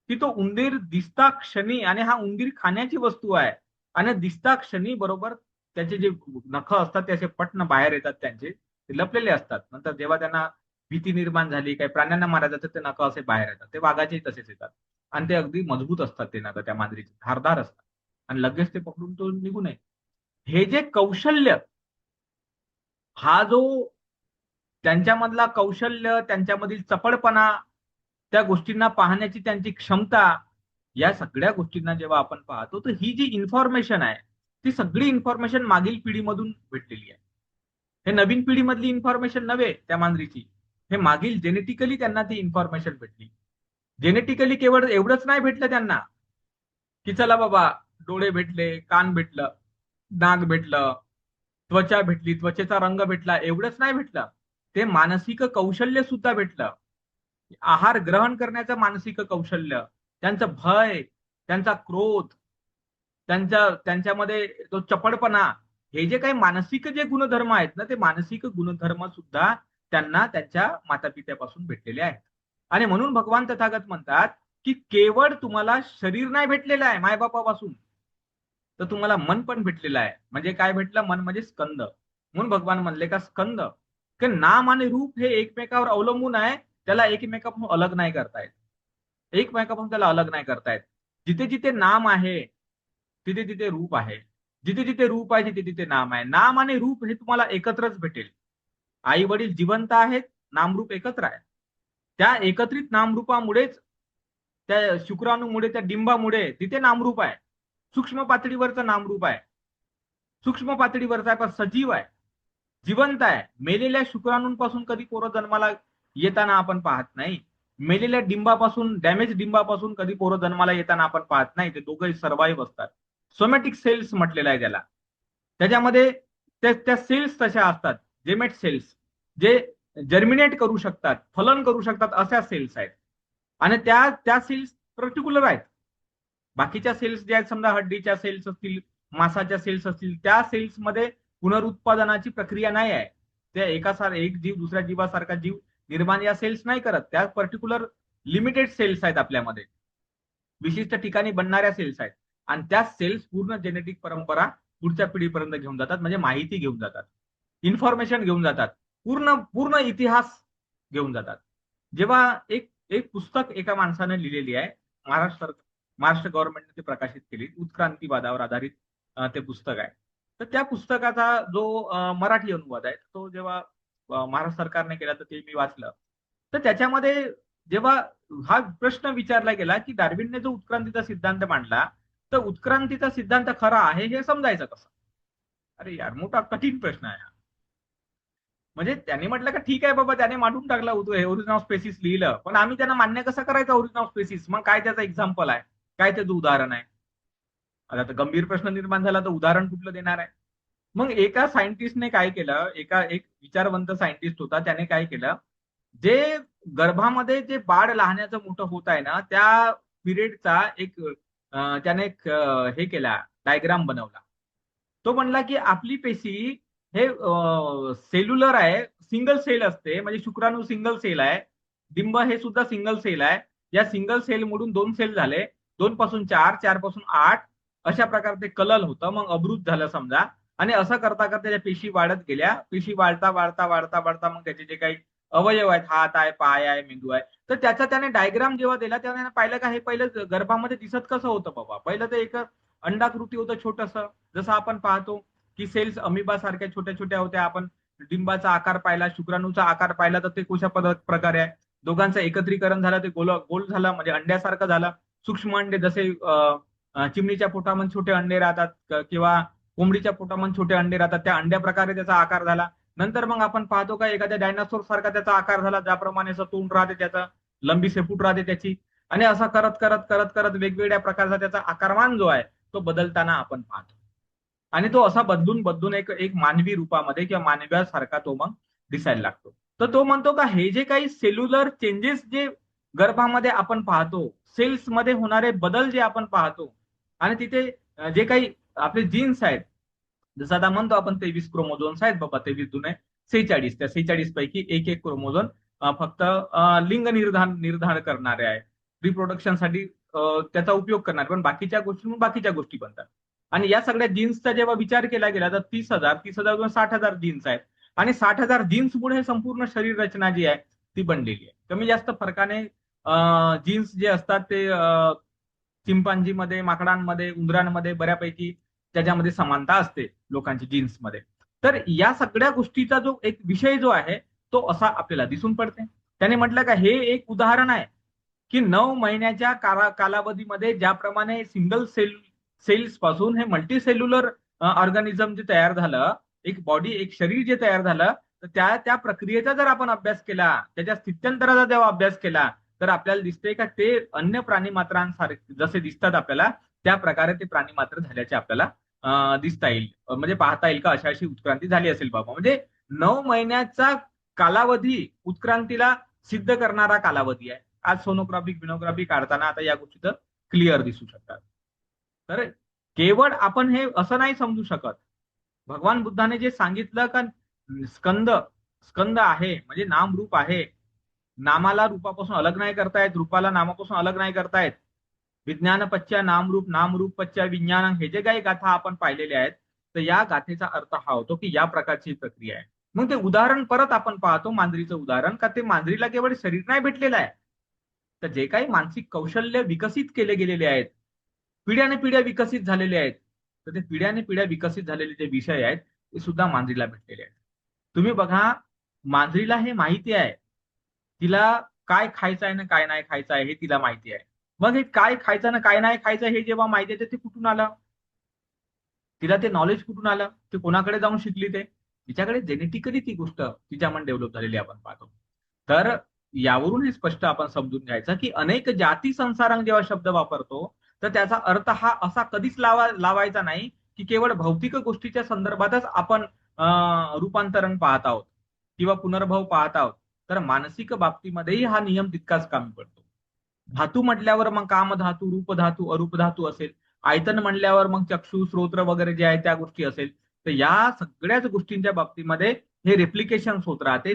की तो उंदीर दिसता क्षणी आणि हा उंदीर खाण्याची वस्तू आहे आणि दिसता क्षणी बरोबर त्याचे जे नखं असतात ते असे पटन बाहेर येतात त्यांचे. ते लपलेले असतात. नंतर जेव्हा त्यांना भीती निर्माण झाली, काही प्राण्यांना मारायचं तर ते नखं असे बाहेर येतात. ते वाघाचेही तसेच येतात. आणि ते अगदी मजबूत असतात ते नखं त्या मांजरीचे. धारदार असतात. आणि लगेच ते पकडून तो निघू नये. हे जे कौशल्य, हा जो त्यांच्यामधला कौशल्य, त्यांच्यामधील चपळपणा, त्या गोष्टींना पाहण्याची त्यांची क्षमता, या सगळ्या गोष्टींना जेव्हा आपण पाहतो, तर ही जी इन्फॉर्मेशन आहे, ती सगळी इन्फॉर्मेशन मागील पिढीमधून भेटलेली आहे. हे नवीन पिढीमधली इन्फॉर्मेशन नव्हे त्या मांजरीची. हे मागील जेनेटिकली त्यांना ती इन्फॉर्मेशन भेटली. जेनेटिकली केवळ एवढंच नाही भेटलं त्यांना, की चला बाबा डोळे भेटले, कान भेटलं, नाक भेटलं, त्वचा भेटली, त्वचेचा रंग भेटला, एवढंच नाही भेटलं. ते मानसिक कौशल्य सुद्धा भेटलं. आहार ग्रहण करण्याचं मानसिक कौशल्य, त्यांचं भय, त्यांचा क्रोध, त्यांच्यामध्ये तो चपळपणा, हे जे काही मानसिक जे गुणधर्म आहेत ना, ते मानसिक गुणधर्म सुद्धा त्यांना त्यांच्या मातापित्यापासून भेटलेले आहेत. आणि म्हणून भगवान तथागत म्हणतात, की केवळ तुम्हाला शरीर नाही भेटलेलं आहे मायबापापासून, तर तुम्हाला मन पण भेटलेलं आहे. म्हणजे काय भेटलं? मन म्हणजे स्कंद. म्हणून भगवान म्हणले का स्कंद, की नाम आणि रूप हे एकमेकावर अवलंबून आहे, त्याला एकमेकापासून अलग नाही करता येत. एकमेकापासून त्याला अलग नाही करतायत. जिथे जिथे नाम आहे तिथे तिथे रूप आहे, जिथे जिथे रूप आहे तिथे तिथे नाम आहे. नाम आणि रूप हे तुम्हाला एकत्रच भेटेल. आई वडील जिवंत आहेत, नामरूप एकत्र आहे. त्या एकत्रित नामरूपामुळेच, त्या शुक्राणूमुळे, त्या डिंबामुळे तिथे नामरूप आहे. सूक्ष्म पातळीवरचं नामरूप आहे, सूक्ष्म पातळीवरचा आहे, पण सजीव आहे, जिवंत आहे. मेलेल्या शुक्राणूंपासून कधी पोरं जन्माला येताना आपण पाहत नाही. मेलेल्या डिंबापासून, डॅमेज डिंबापासून कधी पोरं जन्माला येताना आपण पाहत नाही. ते दोघंही सर्वाईव्ह असतात. सोमॅटिक सेल्स म्हटलेलं आहे त्याला. त्याच्यामध्ये त्या सेल्स तशा असतात, जेमेट सेल्स, जे जर्मिनेट करू शकतात, फलन करू शकतात, अशा सेल्स आहेत. आणि त्या त्या सेल्स पर्टिक्युलर आहेत. बाकीच्या सेल्स ज्या आहेत, समजा हड्डीच्या सेल्स असतील, मांसाच्या सेल्स असतील, त्या सेल्समध्ये पुनरुत्पादनाची प्रक्रिया नाही आहे. त्या एक जीव दुसऱ्या जीवासारखा जीव निर्माण या सेल्स नाही करत. त्या पर्टिक्युलर लिमिटेड सेल्स आहेत आपल्यामध्ये, विशिष्ट ठिकाणी बनणाऱ्या सेल्स आहेत. आणि त्या सेल्स पूर्ण जेनेटिक परंपरा पुढच्या पिढीपर्यंत घेऊन जातात, म्हणजे माहिती घेऊन जातात, इन्फॉर्मेशन घेऊन जातात, पूर्ण पूर्ण इतिहास घेऊन जातात. जेव्हा एक एक पुस्तक एका माणसाने लिहिलेली आहे, महाराष्ट्र गव्हर्नमेंटने ते प्रकाशित केली, उत्क्रांतीवादावर आधारित ते पुस्तक आहे. तर त्या पुस्तकाचा जो मराठी अनुवाद आहे, तो जेव्हा महाराष्ट्र सरकारने केला तर ते मी वाचलं. तर त्याच्यामध्ये जेव्हा हा प्रश्न विचारला गेला की डार्विनने जो उत्क्रांतीचा सिद्धांत मांडला, तर उत्क्रांतीचा सिद्धांत खरा आहे हे समजायचं कसं? अरे यार, मोठा कठीण प्रश्न आहे हा. म्हणजे त्यांनी म्हटलं का ठीक आहे बाबा, त्याने मांडून टाकला, ओरिजिन ऑफ स्पेसिस लिहिलं, पण आम्ही त्यांना मान्य कसं करायचं ओरिजिन ऑफ स्पेसिस? मग काय त्याचं एक्झाम्पल आहे, काय त्याचं उदाहरण आहे? आता गंभीर प्रश्न निर्माण झाला, तर उदाहरण कुठलं देणार आहे? मग एका सायंटिस्टने काय केलं, एक विचारवंत सायंटिस्ट होता, त्याने काय केलं, जे गर्भामध्ये जे बाळ लहानाचं मोठं होत आहे ना, त्या पिरियडचा एक त्याने एक हे केला, डायग्राम बनवला. तो म्हणला की आपली पेशी हे सेल्युलर आहे, सिंगल सेल असते, म्हणजे शुक्राणू सिंगल सेल आहे, डिंब हे सुद्धा सिंगल सेल आहे. या सिंगल सेल मधून 2 सेल झाले, 2 पासून 4, 4 पासून 8, अशा प्रकारे ते कलल होतं, मग अब्रूत झालं समजा. आणि असं करता करता त्या पेशी वाढत गेल्या, पेशी वाढता वाढता वाढता वाढता मग त्याचे जे काही अवयव आहेत, हात आहे, पाय आहे, मेंदू आहे, तर त्याचा त्याने डायग्राम जेव्हा दिला तेव्हा त्याने पाहिलं का हे पहिलं गर्भामध्ये दिसत कसं होतं बाबा? पहिलं तर एक अंडाकृती होतं छोटस, जसं आपण पाहतो की सेल्स अमिबा सारख्या छोट्या छोट्या होत्या. आपण डिंबाचा आकार पाहिला, शुक्राणूचा आकार पाहिला, तर ते कशा प्रकारे आहे. दोघांचं एकत्रीकरण झालं, ते गोल झालं, म्हणजे अंड्यासारखं झालं. सूक्ष्म अंडे जसे चिमणीच्या पोटामध्ये छोटे अंडे राहतात, किंवा कोंबडीच्या पोटामध्ये छोटे अंडे राहतात, त्या अंड्या प्रकारे त्याचा आकार झाला. नंतर मग आपण पाहतो का एखाद्या डायनासोर सारखा त्याचा आकार झाला, ज्याप्रमाणे असं तोंड राहते त्याचा, लंबी शेपूट राहते त्याची. आणि असं करत करत करत करत वेगवेगळ्या प्रकारचा त्याचा आकारमान जो आहे तो बदलताना आपण पाहतो. आणि तो असा बदलून बदलून एक एक मानवी रूपामध्ये किंवा मानव्यासारखा तो मग दिसायला लागतो. तर तो म्हणतो का हे जे काही सेल्युलर चेंजेस जे गर्भामध्ये आपण पाहतो, सेल्स मध्ये होणारे बदल जे आपण पाहतो, आणि तिथे जे काही आपले जीन्स आहेत, जसं आता म्हणतो आपण 23 क्रोमोझोन्स आहेत बाबा, 23 दुने 46, त्या 46 पैकी एक एक क्रोमोझोन फक्त लिंग निर्धारण करणारे आहे, रिप्रोडक्शनसाठी त्याचा उपयोग करणार, पण बाकीच्या गोष्टी बनतात. आणि या सगळ्या जीन्सचा जेव्हा विचार केला गेला तर 30,000 किंवा 60,000 जीन्स आहेत. आणि 60,000 जीन्समुळे संपूर्ण शरीर रचना जी आहे ती बनलेली आहे. कमी जास्त फरकाने जीन्स जे असतात ते चिंपांजीमध्ये, माकडांमध्ये, उंदरांमध्ये बऱ्यापैकी त्याच्यामध्ये समानता असते लोकांची जीन्समध्ये. तर या सगळ्या गोष्टीचा जो एक विषय जो आहे तो असा आपल्याला दिसून पडते. त्याने म्हटलं का हे एक उदाहरण आहे की 9 महिन्याच्या कालावधीमध्ये ज्याप्रमाणे सिंगल सेल्स पासून हे मल्टीसेल्युलर ऑर्गॅनिझम जे तयार झालं, एक बॉडी, एक शरीर जे तयार झालं, तर त्या त्या प्रक्रियेचा जर आपण अभ्यास केला, त्याच्या स्थित्यंतराचा जेव्हा अभ्यास केला, तर आपल्याला दिसते का ते अन्य प्राणी मात्रांसारखे जसे दिसतात आपल्याला, त्या प्रकारे ते प्राणी मात्र झाल्याचे आपल्याला दिसता येईल, म्हणजे पाहता येईल का अशी उत्क्रांती झाली असेल बाबा. म्हणजे 9 महिन्याचा कालावधी उत्क्रांतीला सिद्ध करणारा कालावधी आहे. आज सोनोग्राफी काढताना आता या गोष्टी तर क्लिअर दिसू शकतात. तर केवळ आपण हे असं नाही समजू शकत. भगवान बुद्धाने जे सांगितलं का स्कंद स्कंद आहे म्हणजे नाम रूप आहे, नामाला रूपापासून अलग नाही करतायत, रूपाला नामापासून अलग नाही करतायत. विज्ञान पच्च्या नाम रूप पच्च्या विज्ञान, हे जे काही गाथा आपण पाहिलेले आहेत, तर या गाथेचा अर्थ हा होतो की या प्रकारची प्रक्रिया आहे. मग ते उदाहरण परत आपण पाहतो, मांजरीचं उदाहरण, का ते मांजरीला केवळ शरीर नाही भेटलेलं आहे, तर जे काही मानसिक कौशल्य विकसित केले गेलेले आहेत, पिढ्याने पिढ्या विकसित झालेले आहेत, तर ते पिढ्याने पिढ्या विकसित झालेले जे विषय आहेत ते सुद्धा मांजरीला भेटलेले आहेत. तुम्ही बघा, मांजरीला हे माहिती आहे, तिला काय खायचं आहे ना काय नाही खायचं आहे हे तिला माहिती आहे. मग हे काय खायचं ना काय नाही खायचं हे जेव्हा माहिती आहे ते कुठून आलं? तिला ते नॉलेज कुठून आलं? ते कोणाकडे जाऊन शिकली? ते तिच्याकडे जेनेटिकली ती गोष्ट तिच्यामध्ये डेव्हलप झालेली आपण पाहतो. तर यावरून हे स्पष्ट आपण समजून घ्यायचं की अनेक जाती संसारांग जेव्हा शब्द वापरतो तर त्याचा अर्थ हा असा कधीच लावायचा नाही की केवळ भौतिक गोष्टीच्या संदर्भातच आपण रूपांतरण पाहत आहोत किंवा पुनर्भव पाहत आहोत. तर मानसिक बाबतीमध्येही हा नियम तितकाच कामी पडतो. धातू म्हटल्यावर मग काम धातू, रूप धातू, अरूप धातू असेल. आयतन म्हणल्यावर मग चक्षु, श्रोत्र वगैरे जे आहे त्या गोष्टी असेल. तर या सगळ्याच गोष्टींच्या बाबतीमध्ये हे रेप्लिकेशन होत राहते.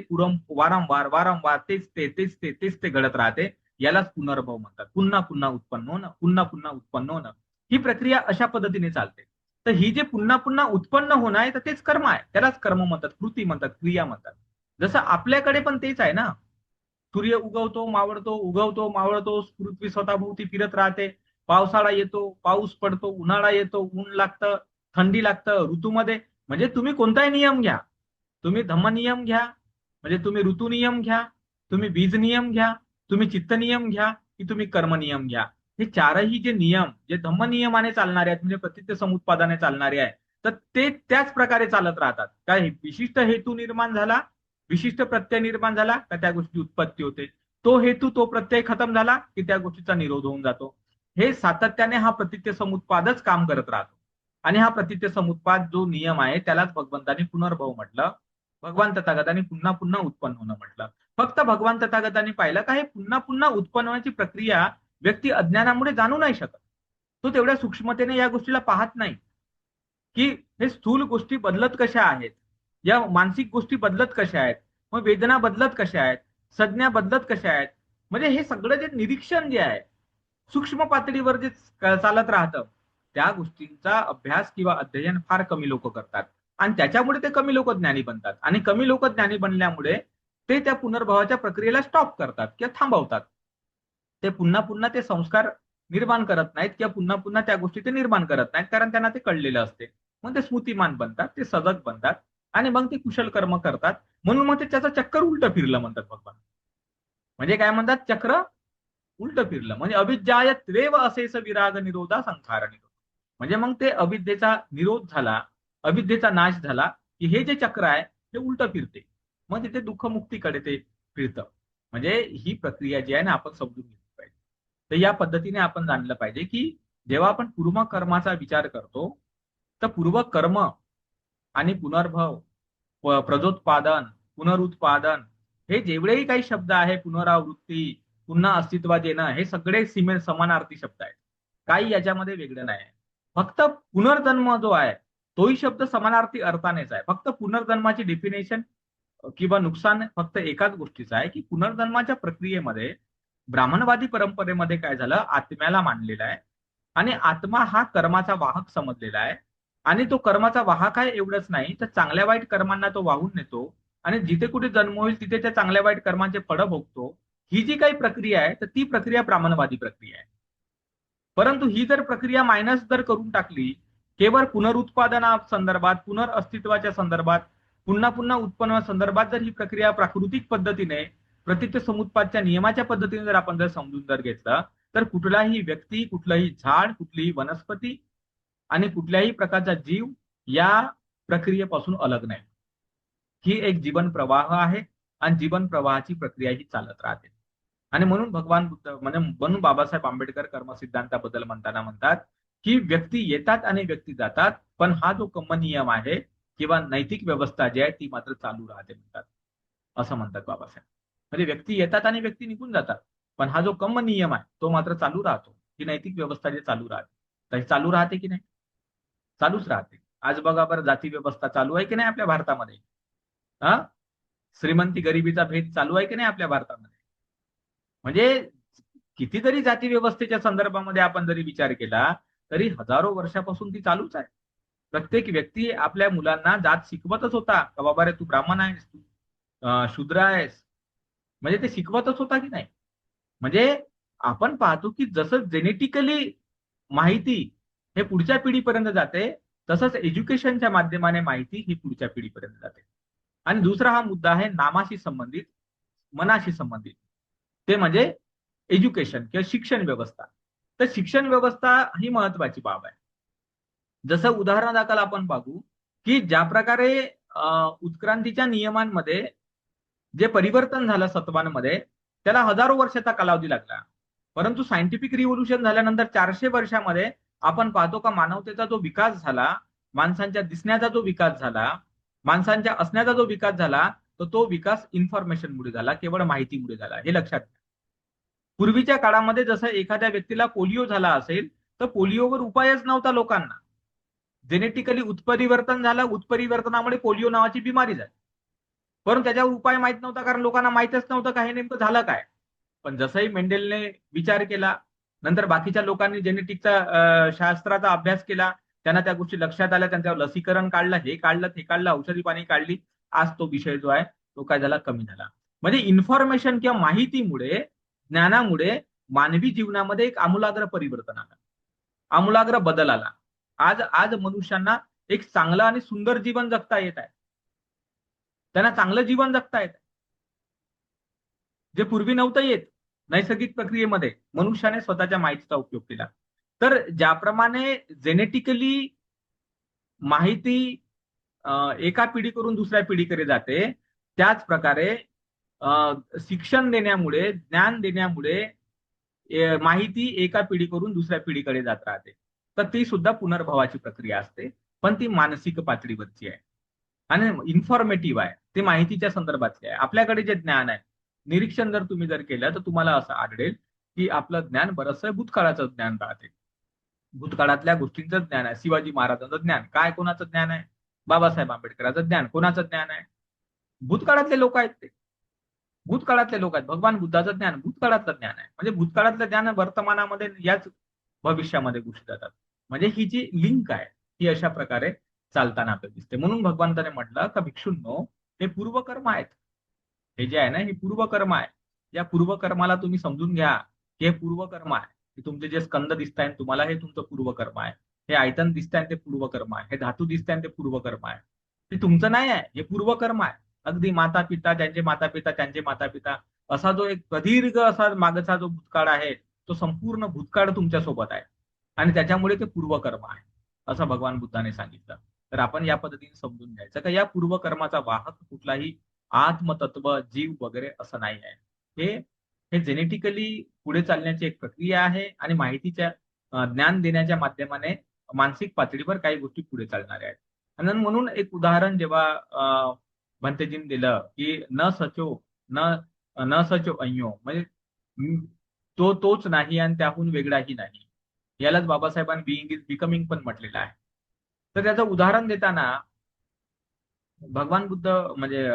वारंवार वारंवार तेच ते घडत राहते. यालाच पुनर्भव म्हणतात. पुन्हा पुन्हा उत्पन्न होणं, पुन्हा पुन्हा उत्पन्न होणं. ही प्रक्रिया अशा पद्धतीने चालते. तर ही जे पुन्हा पुन्हा उत्पन्न होणं आहे तर तेच कर्म आहे. त्यालाच कर्म म्हणतात, कृती म्हणतात, क्रिया म्हणतात. जसं आपल्याकडे पण तेच आहे ना. सूर्य उगवतो, मावळतो, उगवतो, मावळतो, पृथ्वी स्वतःभोवती फिरत राहते. पावसाळा येतो, पाऊस पडतो, उन्हाळा येतो, ऊन लागतं, थंडी लागतं ऋतूमध्ये. म्हणजे तुम्ही कोणताही नियम घ्या, तुम्ही धम्म नियम घ्या, म्हणजे तुम्ही ऋतू नियम घ्या, तुम्ही बीज नियम घ्या, तुम्ही चित्त नियम घ्या, की तुम्ही कर्म नियम घ्या. हे चारही जे नियम जे धम्म नियमाने चालणारे आहेत म्हणजे प्रतित्व समुत्पादने चालणारे आहे, तर ते त्याच प्रकारे चालत राहतात. काय विशिष्ट हेतू निर्माण झाला, विशिष्ट प्रत्यय निर्माण झाला का त्या गोष्टी उत्पत्ती होते. तो हेतू तो प्रत्यय खतम झाला की त्या गोष्टीचा निरोध होऊन जातो. हे सातत्याने हा प्रतित्व समुत्पादच काम करत राहतो. आणि हा प्रतित्व समुत्पाद जो नियम आहे त्यालाच भगवंतांनी पुनर्भव म्हटलं. भगवान तथागतांनी पुन्हा पुन्हा उत्पन्न होणं म्हटलं. फक्त भगवान तथागतांनी पाहिलं का हे पुन्हा पुन्हा उत्पन्न होण्याची प्रक्रिया व्यक्ती अज्ञानामुळे जाणू नाही शकत. तो तेवढ्या सूक्ष्मतेने या गोष्टीला पाहत नाही की हे स्थूल गोष्टी बदलत कशा आहेत, या मानसिक गोष्टी बदलत कशा आहेत, मग वेदना बदलत कशा आहेत, संज्ञा बदलत कशा आहेत. म्हणजे हे सगळं जे निरीक्षण जे आहे सूक्ष्म पातळीवर जे चालत राहतं त्या गोष्टींचा अभ्यास किंवा अध्ययन फार कमी लोक करतात. आणि त्याच्यामुळे ते कमी लोक ज्ञानी बनतात. आणि कमी लोक ज्ञानी बनल्यामुळे ते त्या पुनर्भवाच्या प्रक्रियेला स्टॉप करतात किंवा थांबवतात. ते पुन्हा पुन्हा ते संस्कार निर्माण करत नाहीत किंवा पुन्हा पुन्हा त्या गोष्टी ते निर्माण करत नाहीत, कारण त्यांना ते कळलेलं असते. मग ते स्मृतिमान बनतात, ते सजग बनतात आणि मग ते कुशल कर्म करतात. म्हणून मग ते त्याचं चक्कर उलट फिरलं म्हणतात भगवान. म्हणजे काय म्हणतात? चक्र उलट फिरलं. म्हणजे अविद्याय त्वेव असेस विराग निरोधा संखार निरोध. म्हणजे मग ते अविद्येचा निरोध झाला, अविद्येचा नाश झाला की हे जे चक्र आहे ते उलट फिरते. मग तिथे दुःखमुक्तीकडे ते फिरतं. म्हणजे ही प्रक्रिया जी आहे ना आपण समजून घेतली पाहिजे. तर या पद्धतीने आपण जाणलं पाहिजे की जेव्हा आपण पूर्वकर्माचा विचार करतो तर पूर्वकर्म आणि पुनर्भव, प्रजोत्पादन, पुनरुत्पादन हे जेवढेही काही शब्द आहे, पुनरावृत्ती, पुन्हा अस्तित्वात येणं, हे सगळे समानार्थी शब्द आहेत. काही याच्यामध्ये वेगळं नाही. फक्त पुनर्जन्म जो आहे तोही शब्द समानार्थी अर्थानेच आहे. फक्त पुनर्जन्माची डेफिनेशन किंवा नुकसान फक्त एकाच गोष्टीचं आहे की पुनर्जन्माच्या प्रक्रियेमध्ये ब्राह्मणवादी परंपरेमध्ये काय झालं, आत्म्याला मानलेलं आहे आणि आत्मा हा कर्माचा वाहक समजलेला आहे. आणि तो कर्माचा वाहक आहे एवढंच नाही तर चांगल्या वाईट कर्मांना तो वाहून नेतो आणि जिथे कुठे जन्म होईल तिथे त्या चांगल्या वाईट कर्मांचे फळं भोगतो. ही जी काही प्रक्रिया आहे तर ती प्रक्रिया ब्राह्मणवादी प्रक्रिया आहे. परंतु ही जर प्रक्रिया मायनस जर करून टाकली, केवळ पुनरुत्पादना संदर्भात, पुनर्अस्तित्वाच्या संदर्भात, पुन्हा पुन्हा उत्पन्न संदर्भात जर ही प्रक्रिया प्राकृतिक पद्धतीने प्रतित्व समुत्पादच्या नियमाच्या पद्धतीने जर आपण समजून घेतलं तर कुठलाही व्यक्ती, कुठलंही झाड, कुठलीही वनस्पती आणि कुठल्याही प्रकारचा जीव या प्रक्रियेपासून अलग नाही. ही एक जीवन प्रवाह आहे आणि जीवन प्रवाहाची प्रक्रिया ही चालत राहते. आणि म्हणून भगवान बुद्ध म्हणजे म्हणून बाबासाहेब आंबेडकर कर्मसिद्धांताबद्दल म्हणताना म्हणतात की व्यक्ती येतात आणि व्यक्ती जातात, पण हा जो कर्म नियम आहे किंवा नैतिक व्यवस्था जी आहे ती मात्र चालू राहते म्हणतात. असं म्हणतात बाबासाहेब. म्हणजे व्यक्ती येतात आणि व्यक्ती निघून जातात, पण हा जो कर्म नियम आहे तो मात्र चालू राहतो. ही नैतिक व्यवस्था जी चालू राहते, तर चालू राहते की नाही? चालूच राहते. आज बघा बरं, जाती व्यवस्था चालू आहे की नाही आपल्या भारतामध्ये? हा, श्रीमंती गरिबीचा भेद चालू आहे की नाही आपल्या भारतामध्ये? म्हणजे कितीतरी जाती व्यवस्थेच्या संदर्भामध्ये आपण जरी विचार केला तरी हजारो वर्षापासून ती चालूच आहे. प्रत्येक व्यक्ती आपल्या मुलांना जात शिकवतच होता का बाबा रे तू ब्राह्मण आहेस, तू शूद्र आहेस. म्हणजे ते शिकवतच होता की नाही? म्हणजे आपण पाहतो की जसं जेनेटिकली माहिती हे पुढच्या पिढीपर्यंत जाते, तसंच एज्युकेशनच्या माध्यमाने माहिती ही पुढच्या पिढीपर्यंत जाते. आणि दुसरा हा मुद्दा आहे नामाशी संबंधित, मनाशी संबंधित. ते म्हणजे एज्युकेशन किंवा शिक्षण व्यवस्था. तर शिक्षण व्यवस्था ही महत्वाची बाब आहे. जसं उदाहरणादाखल आपण बघू की ज्या प्रकारे उत्क्रांतीच्या नियमांमध्ये जे परिवर्तन झालं सत्वांमध्ये, त्याला हजारो वर्षाचा कालावधी लागला. परंतु सायंटिफिक रिव्होल्यूशन झाल्यानंतर 400 वर्षामध्ये आपण पाहतो का मानवतेचा जो विकास झाला, माणसांच्या दिसण्याचा जो विकास झाला, माणसांच्या असण्याचा जो विकास झाला, तर तो विकास इन्फॉर्मेशनमुळे झाला, केवळ माहितीमुळे झाला. हे लक्षात घ्या. पूर्वीच्या काळामध्ये जसं एखाद्या व्यक्तीला पोलिओ झाला असेल, तर पोलिओवर उपायच नव्हता लोकांना. जेनेटिकली उत्परिवर्तन झालं, उत्परिवर्तनामुळे पोलिओ नावाची बिमारी झाली. परंतु त्याच्यावर उपाय माहित नव्हता, कारण लोकांना माहितच नव्हतं का हे नेमकं झालं काय. पण जसंही मेंडेलने विचार केला, नंतर बाकीच्या लोकांनी जेनेटिकचा शास्त्राचा अभ्यास केला, त्यांना त्या गोष्टी लक्षात आल्या, त्यांच्यावर लसीकरण काढलं, हे काढलं, ते काढलं, औषधी पाणी काढली. आज तो विषय जो आहे तो काय झाला, कमी झाला. म्हणजे इन्फॉर्मेशन किंवा माहितीमुळे, ज्ञानामुळे मानवी जीवनामध्ये एक आमूलाग्र परिवर्तन आलं, आमूलाग्र बदल आला. आज आज मनुष्यांना एक चांगलं आणि सुंदर जीवन जगता येत आहे. त्यांना चांगलं जीवन जगता येत आहे, जे पूर्वी नव्हतं येत. नैसर्गिक प्रक्रियेमध्ये मनुष्याने स्वतःच्या माहितीचा उपयोग केला. तर ज्याप्रमाणे जेनेटिकली माहिती एका पिढीकडून दुसऱ्या पिढीकडे जाते, त्याच प्रकारे शिक्षण देण्यामुळे, ज्ञान देण्यामुळे माहिती एका पिढीकडून दुसऱ्या पिढीकडे जात राहते. तर ती सुद्धा पुनर्भवाची प्रक्रिया असते, पण ती मानसिक पातळीवरची आहे आणि इन्फॉर्मेटिव्ह आहे. ते माहितीच्या संदर्भातले आहे. आपल्याकडे जे ज्ञान आहे, निरीक्षण जर तुम्ही जर केलं तर तुम्हाला असं आढळेल की आपलं ज्ञान बरंचसं भूतकाळाचं ज्ञान राहते. भूतकाळातल्या गोष्टींचं ज्ञान आहे. शिवाजी महाराजांचं ज्ञान काय, कोणाचं ज्ञान आहे? बाबासाहेब आंबेडकरांचं ज्ञान कोणाचं ज्ञान आहे? भूतकाळातले लोक आहेत ते. भूतकाळातले लोक आहेत. भगवान बुद्धाचं ज्ञान भूतकाळातलं ज्ञान आहे. म्हणजे भूतकाळातलं ज्ञान वर्तमानामध्ये याच भविष्यामध्ये गोष्टी जातात. म्हणजे ही जी लिंक आहे ही अशा प्रकारे चालताना आपल्याला दिसते. म्हणून भगवंताने म्हटलं का भिक्षूंनो, हे पूर्वकर्म आहेत. हे जे आहे ना, हे पूर्वकर्म आहे. या पूर्वकर्माला तुम्ही समजून घ्या की हे पूर्वकर्म आहे. हे तुमचे जे स्कंद दिसत आहेत तुम्हाला, हे तुमचं पूर्वकर्म आहे. हे आयतन दिसत आहे ते पूर्वकर्म आहे. हे धातू दिसत आहे ते पूर्वकर्म आहे. ते तुमचं नाही आहे, हे पूर्वकर्म आहे. अगदी माता पिता, त्यांचे माता पिता, त्यांचे माता पिता, असा जो एक प्रदीर्घ असा मागचा जो भूतकाळ आहे, तो संपूर्ण भूतकाळ तुमच्या सोबत आहे आणि त्याच्यामुळे ते पूर्वकर्म आहे, असं भगवान बुद्धाने सांगितलं. तर आपण या पद्धतीने समजून घ्यायचं का या पूर्वकर्माचा वाहक कुठलाही आत्मतत्व, जीव वगैरे असं नाही आहे. हे हे जेनेटिकली पुढे चालण्याची एक प्रक्रिया आहे आणि माहितीच्या ज्ञान देण्याच्या माध्यमाने मानसिक पातळीवर काही गोष्टी पुढे चालणाऱ्या आहेत. आणि म्हणून एक उदाहरण जेव्हा भंतेजींनी दिलं की न सचो, न न सचो अय्यो, म्हणजे तो तोच नाही आणि त्याहून वेगळाही नाही. यालाच बाबासाहेबांनी बिईंग इज बिकमिंग पण म्हटलेलं आहे. तर त्याचं उदाहरण देताना भगवान बुद्ध म्हणजे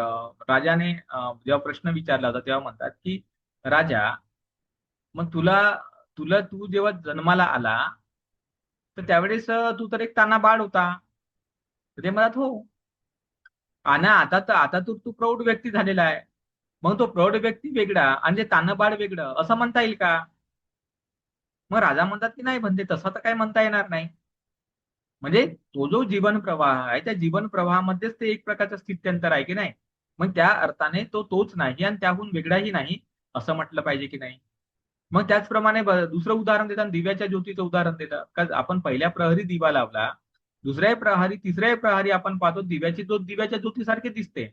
राजाने जेव्हा प्रश्न विचारला होता तेव्हा म्हणतात की राजा, मग तुला तुला तू जेव्हा जन्माला आला तर त्यावेळेस तू तर एक ताना बाळ होता. तर ते म्हणतात हो. आणि आता तर तू प्रौढ व्यक्ती झालेला आहे. मग तो प्रौढ व्यक्ती वेगळा आणि जे तानं बाळ वेगळं असं म्हणता येईल का? मग राजा म्हणतात की नाही म्हणते, तसं तर काही म्हणता येणार नाही. म्हणजे तो जो जीवन प्रवाह आहे त्या जीवन प्रवाहामध्येच ते एक प्रकारचं स्थित्यंतर आहे की नाही. मग त्या अर्थाने तो तोच नाही आणि त्याहून वेगळाही नाही असं म्हटलं पाहिजे की नाही. मग त्याचप्रमाणे दुसरं उदाहरण देताना दिव्याच्या ज्योतीचं उदाहरण देतात का, आपण पहिल्या प्रहरी दिवा लावला, दुसऱ्या प्रहरी, तिसऱ्या प्रहरी आपण पाहतो दिव्याची ज्योत दिव्याच्या ज्योतीसारखी दिसते.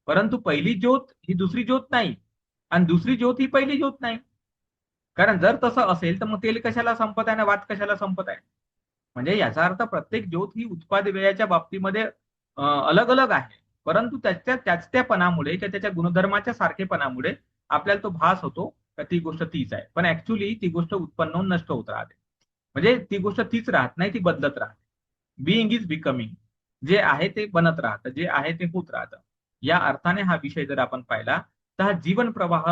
परंतु पहिली ज्योत ही दुसरी ज्योत नाही आणि दुसरी ज्योत ही पहिली ज्योत नाही. कारण जर तसं असेल तर मग तेल कशाला संपत आहे ना वात कशाला संपत आहे. म्हणजे याचा अर्थ प्रत्येक ज्योत ही उत्पाद व्ययाच्या बाबतीमध्ये अलग अलग आहे. परंतु त्याच त्यापणामुळे किंवा त्याच्या गुणधर्माच्या सारखेपणामुळे आपल्याला तो भास होतो का ती गोष्ट तीच आहे. पण ऍक्च्युली ती गोष्ट उत्पन्न होऊन नष्ट होत राहते. म्हणजे ती गोष्ट तीच राहत नाही, ती बदलत राहते. Being is becoming. जे आहे ते बनत राहतं, जे आहे ते होत राहतं. या अर्थाने हा विषय जर आपण पाहिला तर हा जीवन प्रवाह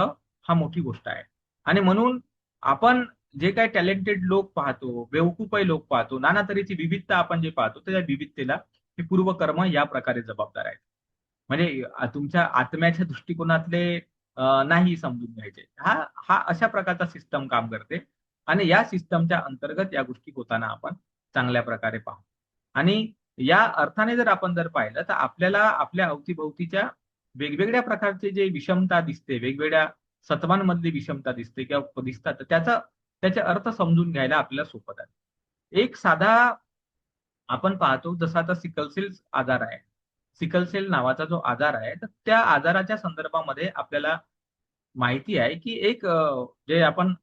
हा मोठी गोष्ट आहे. आणि म्हणून आपण जे काही टॅलेंटेड लोक पाहतो, बेवकूफही लोक पाहतो, नाना तऱ्हेची विविधता आपण जे पाहतो, त्या विविधतेला हे पूर्वकर्म या प्रकारे जबाबदार आहेत. म्हणजे तुमच्या आत्म्याच्या दृष्टिकोनातले नाही समजून घ्यायचे. हा हा अशा प्रकारचा सिस्टम काम करते आणि या सिस्टमच्या अंतर्गत या गोष्टी होताना आपण चांगल्या प्रकारे पाहू. आणि या अर्थाने जर आपण जर पाहिलं तर आपल्याला आपल्या अवतीभोवतीच्या वेगवेगळ्या प्रकारचे जे विषमता दिसते, वेगवेगळ्या सत्वांमधली विषमता दिसते किंवा दिसतात, तर त्याचे अर्थ समजून घ्यायला आपल्याला सोपं जातं. एक साधा आपण पाहतो जसा आता सिकलसेल आजार आहे. सिकलसेल नावाचा जो आजार आहे, तर त्या आजाराच्या संदर्भामध्ये आपल्याला माहिती आहे, की एक जे आपण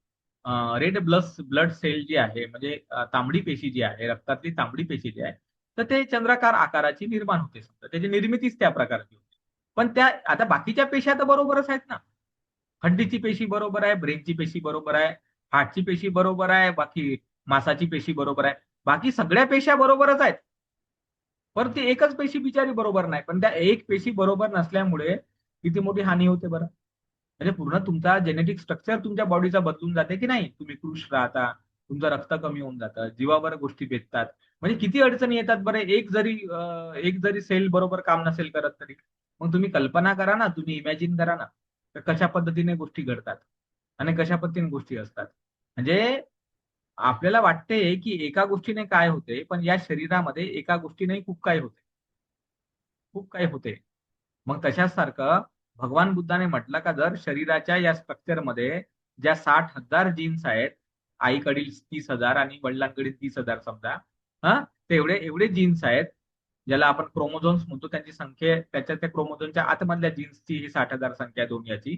रेड ब्लड सेल जी आहे, म्हणजे तांबडी पेशी जी आहे, रक्तातली तांबडी पेशी जी आहे, तर ते चंद्राकार आकाराची निर्माण होते समजा. त्याची निर्मितीच त्या प्रकारची होते. पण त्या आता बाकीच्या पेशी तर बरोबरच आहेत ना. हड्डीची पेशी बरोबर आहे, ब्रेनची पेशी बरोबर आहे, हार्टची पेशी बरोबर आहे, बाकी मांसाची पेशी बरोबर आहे. बाकी सगळ्या पेशा बरोबरच आहेत. पण ती एकच पेशी बिचारी बरोबर नाही. पण त्या एक पेशी बरोबर नसल्यामुळे किती मोठी हानी होते बरं. म्हणजे पूर्ण तुमचा जेनेटिक स्ट्रक्चर तुमच्या बॉडीचा बदलून जाते की नाही. तुम्ही कृश राहता, तुमचं रक्त कमी होऊन जातं, जीवावर गोष्टी बेततात. म्हणजे किती अडचणी येतात बरं. एक जरी सेल बरोबर काम नसेल करत तरी. मग तुम्ही कल्पना करा ना, तुम्ही इमॅजिन करा ना, तर कशा पद्धतीने गोष्टी घडतात आणि कशा पद्धतीने गोष्टी असतात. म्हणजे आपल्याला वाटते की एका गोष्टीने काय होते, पण या शरीरामध्ये एका गोष्टीने खूप काही होते. खूप काही होते. मग तशाच सारखं भगवान बुद्धाने म्हटलं का जर शरीराच्या या स्ट्रक्चरमध्ये ज्या 60,000 जीन्स आहेत, आईकडील 30,000 आणि वडिलांकडील 30,000 समजा, हा तेवढे एवढे जीन्स आहेत, ज्याला आपण क्रोमोझोम्स म्हणतो, त्यांची संख्या त्याच्या त्या क्रोमोझोमच्या आतमधल्या जीन्सची ही 60,000 संख्या दोन याची,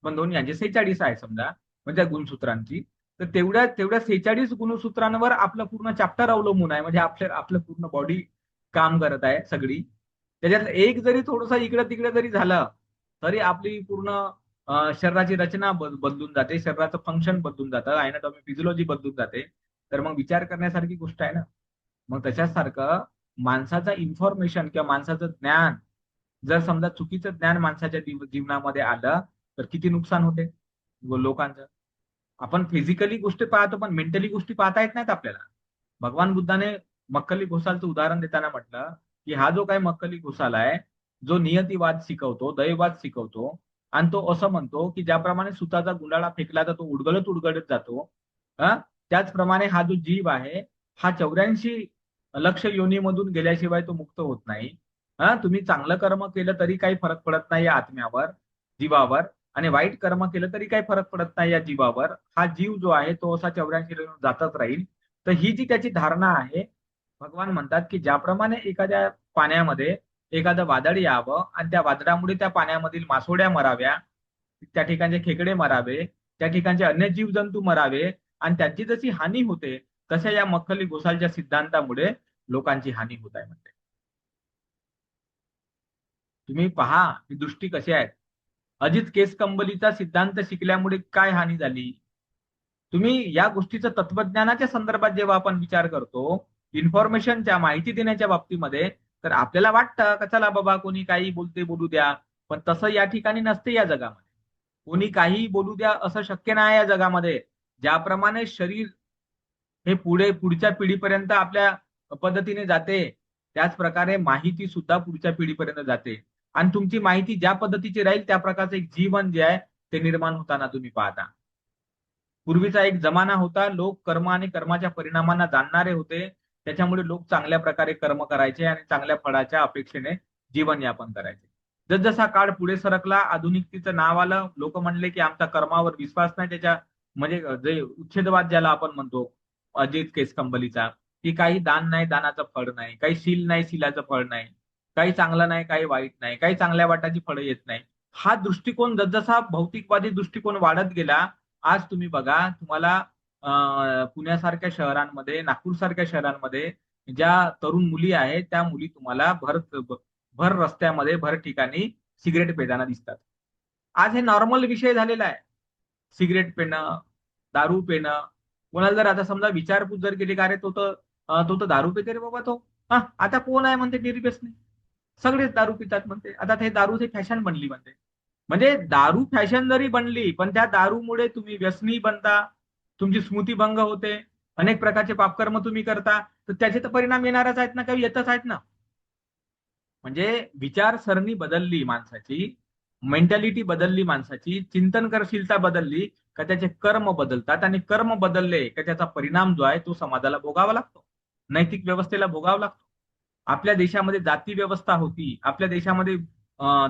पण दोन यांची 46 आहे समजा, म्हणजे त्या गुणसूत्रांची. तर तेवढ्या तेवढ्या 46 गुणसूत्रांवर आपलं पूर्ण चॅप्टर अवलंबून आहे. म्हणजे आपलं आपलं पूर्ण बॉडी काम करत आहे सगळी. त्याच्यात एक जरी थोडंसं इकडे तिकडे जरी झालं तरी आपली पूर्ण शरीराची रचना बदलून जाते, शरीराचं फंक्शन बदलून जातं, अॅनाटॉमी फिजिओलॉजी बदलून जाते. तर मग विचार करण्यासारखी गोष्ट आहे ना. मग तशाच सारखं माणसाचं इन्फॉर्मेशन किंवा माणसाचं ज्ञान जर समजा चुकीचं ज्ञान माणसाच्या जीवनामध्ये आलं तर किती नुकसान होते लोकांचं. आपण फिजिकली गोष्टी पाहतो पण मेंटली गोष्टी पाहता येत नाहीत आपल्याला. भगवान बुद्धाने मक्कली घोसालचं उदाहरण देताना म्हटलं की हा जो काही मक्कली घोसाल आहे, जो नियतीवाद शिकवतो, दैववाद शिकवतो आणि तो असं म्हणतो की ज्याप्रमाणे सुताचा गुंडाळा फेकला तर तो उडगडत उडगडत जातो, हा त्याचप्रमाणे हा जो जीव आहे हा 84 लक्ष योनीमधून गेल्याशिवाय तो मुक्त होत नाही. हा तुम्ही चांगलं कर्म केलं तरी काही फरक पडत नाही या आत्म्यावर, जीवावर, आणि वाईट कर्म केलं तरी काही फरक पडत नाही या जीवावर. हा जीव जो आहे तो असा 84 जातच राहील. तर ही जी त्याची धारणा आहे, भगवान म्हणतात की ज्याप्रमाणे एखाद्या पाण्यामध्ये एखादं वादळ यावं आणि त्या वादळामुळे त्या पाण्यामधील मासोड्या मराव्या, त्या ठिकाणचे खेकडे मरावे, त्या ठिकाणचे अन्य जीवजंतू मरावे आणि त्यांची जशी हानी होते, तशा या मक्खली घोसालच्या सिद्धांतामुळे लोकांची हानी होत आहे म्हणते. तुम्ही पहा ही दृष्टी कशी आहे. अजित केसकंबलीचा सिद्धांत शिकल्यामुळे काय हानी झाली. तुम्ही या गोष्टीचं तत्वज्ञानाच्या संदर्भात जेव्हा आपण विचार करतो, इन्फॉर्मेशनच्या माहिती देण्याच्या बाबतीमध्ये, तर आपल्याला वाटतं का चला बाबा कोणी काही बोलते बोलू द्या. पण तसं या ठिकाणी नसते या जगामध्ये. कोणी काही बोलू द्या असं शक्य नाही या जगामध्ये. ज्याप्रमाणे शरीर हे पुढच्या पिढीपर्यंत आपल्या पद्धतीने जाते, त्याच प्रकारे माहिती सुद्धा पुढच्या पिढीपर्यंत जाते. आणि तुमची माहिती ज्या पद्धतीची राहील त्या प्रकारचं एक जीवन जे आहे ते निर्माण होताना तुम्ही पाहता. पूर्वीचा एक जमाना होता, लोक कर्म आणि कर्माच्या परिणामांना जाणणारे होते. त्याच्यामुळे लोक चांगल्या प्रकारे कर्म करायचे आणि चांगल्या फळाच्या अपेक्षेने जीवनयापन करायचे. जसजसा काळ पुढे सरकला, आधुनिकतेचं नाव आलं, लोक म्हणले की आमचा कर्मावर विश्वास नाही. त्याच्या म्हणजे जे उच्छेदवाद ज्याला आपण म्हणतो, अजित केसकंबलीचा, की काही दान नाही दानाचं फळ नाही, काही शील नाही शिलाचं फळ नाही, काही चांगलं नाही काही वाईट नाही, काही चांगल्या वाटाची फळं येत नाही. हा दृष्टिकोन जसजसा भौतिकवादी दृष्टिकोन वाढत गेला, आज तुम्ही बघा तुम्हाला पुण्यासारख्या शहरांमध्ये, नागपूरसारख्या शहरांमध्ये ज्या तरुण मुली आहेत त्या मुली तुम्हाला भर रस्त्यामध्ये, भर ठिकाणी सिगरेट पेताना दिसतात. आज हे नॉर्मल विषय झालेला आहे. सिगरेट पिणं, दारू पिणं. कोणाला जर आता समजा विचारपूस जर केली का रे तो तर दारू पिते रे बाबा तो. हा आता कोण आहे म्हणते निर्व्यसनी. सगळेच दारू पितात म्हणते. आता ते दारूची फॅशन बनली म्हणते. म्हणजे दारू फॅशन जरी बनली पण त्या दारूमुळे तुम्ही व्यसनी बनता, तुमची स्मृतीभंग होते, अनेक प्रकारचे पापकर्म तुम्ही करता, तर त्याचे तर परिणाम येणारच आहेत ना, काही येतच आहेत ना. म्हणजे विचारसरणी बदलली माणसाची. मेंटॅलिटी बदलली, माणसाची चिंतनशीलता बदलली का त्याचे कर्म बदलतात, आणि कर्म बदलले का त्याचा परिणाम जो आहे तो समाजाला भोगावा लागतो, नैतिक व्यवस्थेला भोगावा लागतो. आपल्या देशामध्ये जाती व्यवस्था होती, आपल्या देशामध्ये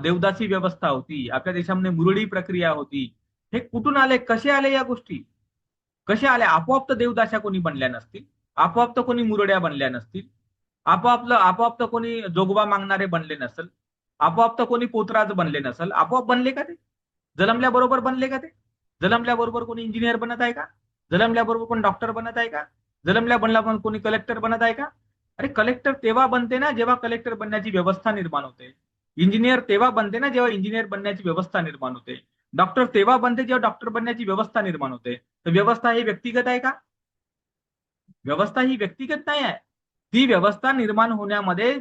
देवदासी व्यवस्था होती, आपल्या देशामध्ये मुरळी प्रक्रिया होती. हे कुठून आले, कसे आले या गोष्टी? कशा आल्या? आपोआप तर देवदाशा कोणी बनल्या नसतील, आपोआप तर कोणी मुरड्या बनल्या नसतील, आपोआप तर कोणी जोगवा मागणारे बनले नसेल, आपोआप तर कोणी पोतराज बनले नसेल. आपोआप बनले का ते? जन्मल्याबरोबर बनले का ते? जन्मल्याबरोबर कोणी इंजिनियर बनत आहे का? जन्मल्याबरोबर कोणी डॉक्टर बनत आहे का? जन्मल्या बनला पण कोणी कलेक्टर बनत आहे का? अरे कलेक्टर तेव्हा बनते ना जेव्हा कलेक्टर बनण्याची व्यवस्था निर्माण होते. इंजिनियर तेव्हा बनते ना जेव्हा इंजिनियर बनण्याची व्यवस्था निर्माण होते. डॉक्टर तेव्हा बनते जेव्हा डॉक्टर बनण्याची व्यवस्था निर्माण होते. तर व्यवस्था ही व्यक्तिगत आहे का? व्यवस्था ही व्यक्तिगत नाही आहे. ती व्यवस्था निर्माण होण्यामध्ये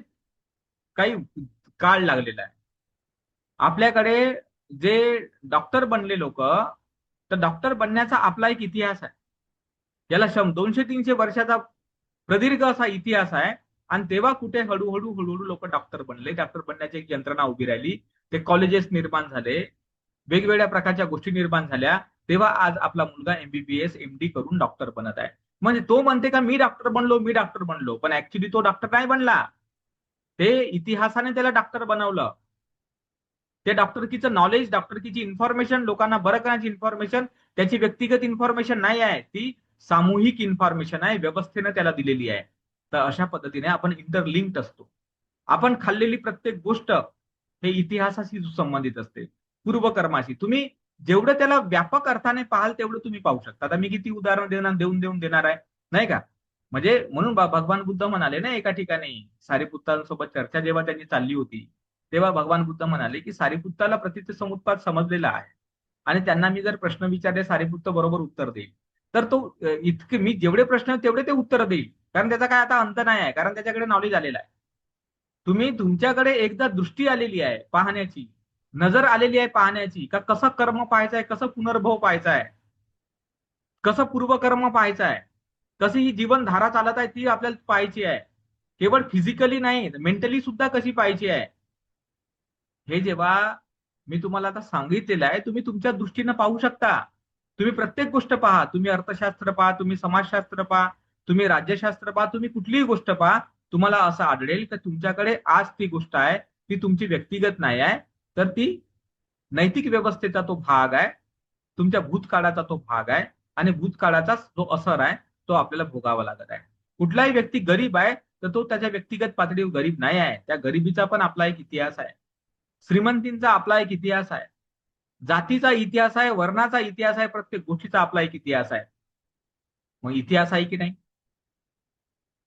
काही काळ लागलेला आहे. आपल्याकडे जे डॉक्टर बनले लोक, तर डॉक्टर बनण्याचा आपला एक इतिहास आहे. याला 200-300 वर्षाचा प्रदीर्घ असा इतिहास आहे. आणि तेव्हा कुठे हळूहळू हळूहळू लोक डॉक्टर बनले, डॉक्टर बनण्याची एक यंत्रणा उभी राहिली, ते कॉलेजेस निर्माण झाले, वेगवेगळ्या प्रकारच्या गोष्टी निर्माण झाल्या. तेव्हा आज आपला मुलगा एमबीबीएस एमडी करून डॉक्टर बनत आहे. म्हणजे तो म्हणते का मी डॉक्टर बनलो, मी डॉक्टर बनलो, पण ऍक्च्युली तो डॉक्टर नाही बनला. ते इतिहासाने त्याला डॉक्टर बनवलं. ते डॉक्टरकीचं नॉलेज, डॉक्टरकीची इन्फॉर्मेशन, लोकांना बरं करण्याची इन्फॉर्मेशन त्याची व्यक्तिगत इन्फॉर्मेशन नाही आहे, ती सामूहिक इन्फॉर्मेशन आहे, व्यवस्थेनं त्याला दिलेली आहे. तर अशा पद्धतीने आपण इंटरलिंक्ड असतो. आपण खाल्लेली प्रत्येक गोष्ट हे इतिहासाशी संबंधित असते, पूर्वकर्माशी. तुम्ही जेवढं त्याला व्यापक अर्थाने पाहाल तेवढं तुम्ही पाहू शकता. आता मी किती उदाहरण देऊन देणार आहे, नाही का? म्हणजे म्हणून भगवान बुद्ध म्हणाले ना एका ठिकाणी, सारीपुत्रांसोबत चर्चा जेव्हा त्यांनी चालली होती, तेव्हा भगवान बुद्ध म्हणाले की सारीपुत्ताला प्रतित समुत्पाद समजलेला आहे, आणि त्यांना मी जर प्रश्न विचारले सारीपुत्त बरोबर उत्तर देईल. तर तो इतके मी जेवढे प्रश्न तेवढे ते उत्तर देईल, कारण त्याचा काय आता अंत नाही आहे, कारण त्याच्याकडे नॉलेज आलेला आहे. तुम्ही तुमच्याकडे एकदा दृष्टी आलेली आहे पाहण्याची, नजर आलेली आहे पाहण्याची, का कसं कर्म पाहायचं आहे, कसं पुनर्भव पाहायचा आहे, कसं पूर्वकर्म पाहायचं आहे, कशी ही जीवनधारा चालत आहे ती आपल्याला पाहायची आहे. केवळ फिजिकली नाही, मेंटली सुद्धा कशी पाहायची आहे. हे जेव्हा मी तुम्हाला आता सांगितलेलं आहे, तुम्ही तुमच्या दृष्टीनं पाहू शकता. तुम्ही प्रत्येक गोष्ट पहा, तुम्ही अर्थशास्त्र पहा, तुम्ही समाजशास्त्र पहा, तुम्ही राज्यशास्त्र पहा, तुम्ही कुठलीही गोष्ट पहा, तुम्हाला असं आढळेल की तुमच्याकडे आज ती गोष्ट आहे, ती तुमची व्यक्तिगत नाही आहे, तर ती नैतिक व्यवस्थेचा तो भाग आहे, तुमच्या भूतकाळाचा तो भाग आहे, आणि भूतकाळाचा जो असर आहे तो आपल्याला भोगावा लागत आहे. कुठलाही व्यक्ती गरीब आहे तर तो त्याच्या व्यक्तिगत पातळीवर गरीब नाही आहे, त्या गरिबीचा पण आपला एक इतिहास आहे. श्रीमंतींचा आपला एक इतिहास आहे, जातीचा इतिहास आहे, वर्णाचा इतिहास आहे, प्रत्येक गोष्टीचा आपला एक इतिहास आहे. मग इतिहास आहे की नाही?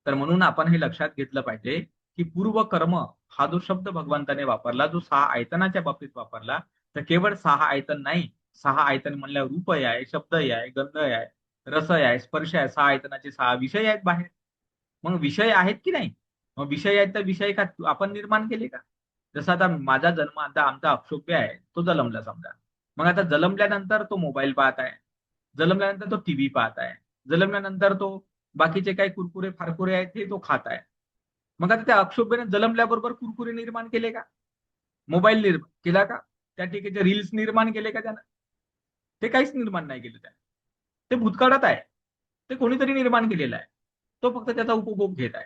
तर म्हणून आपण हे लक्षात घेतलं पाहिजे की पूर्वकर्म हा जो शब्द भगवंताने वापरला, जो 6 आयतनाच्या बाबतीत वापरला, तर केवळ 6 आयतन नाही. 6 आयतन म्हणल्यावर रूपही आहे, शब्दही आहे, गंधही आहे, रसही आहे, स्पर्श आहे. 6 आयतनाचे 6 विषय आहेत बाहेर. मग विषय आहेत की नाही? मग विषय आहेत तर विषय का आपण निर्माण केले का? जसं आता माझा जन्म, आता आमचा अक्षोभ्य आहे, तो जन्मला समजा. मग आता जन्मल्यानंतर तो मोबाईल पाहत आहे, जन्मल्यानंतर तो टीव्ही पाहत आहे, जन्मल्यानंतर तो बाकीचे काही कुरकुरे फारकुरे आहेत ते तो खात आहे. मग आता त्या अक्षोभ्याने जन्मल्याबरोबर कुरकुरे निर्माण केले का? मोबाईल निर्माण केला का? त्या ठिकाणी रील्स निर्माण केले का त्यानं? ते काहीच निर्माण नाही केलं त्याने. ते भूतकाळात आहे, ते कोणीतरी निर्माण केलेलं आहे, तो फक्त त्याचा उपभोग घेत आहे.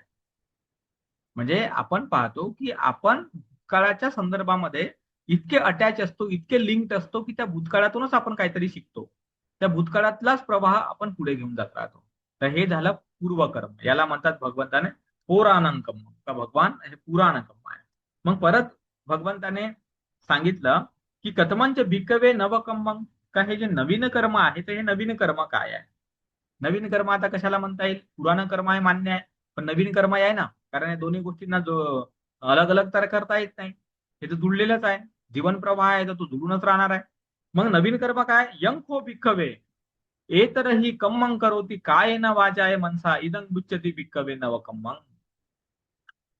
म्हणजे आपण पाहतो की आपण भूतकाळाच्या संदर्भामध्ये इतके अटॅच असतो, इतके लिंक्ड असतो की त्या भूतकाळातूनच आपण काहीतरी शिकतो. त्या भूतकाळातलाच प्रवाह आपण पुढे घेऊन जात राहतो. तर हे झालं पूर्वकर्म. याला म्हणतात भगवंताने पौराणंकम, का भगवान हे पुराणकर्म आहे. मग परत भगवंताने सांगितलं की कथमंच भिक्कवे नवकर्मं, का हे जे नवीन कर्म आहे तर हे नवीन कर्म काय आहे? नवीन कर्म आता कशाला म्हणता येईल? पुराण कर्म आहे मान्य आहे, पण नवीन कर्म आहे ना, कारण या दोन्ही गोष्टींना जो अलग अलग तर करता येत नाही, हे तर जुळलेलंच आहे. जीवन प्रवाह आहे तर तो जुळूनच राहणार आहे. मग नवीन कर्म काय? यंको भिक्खवे एतरही कम्मं करोती काय न वाचाय मनसा इदं बुच्यती भिक्खवे नवकम्मं.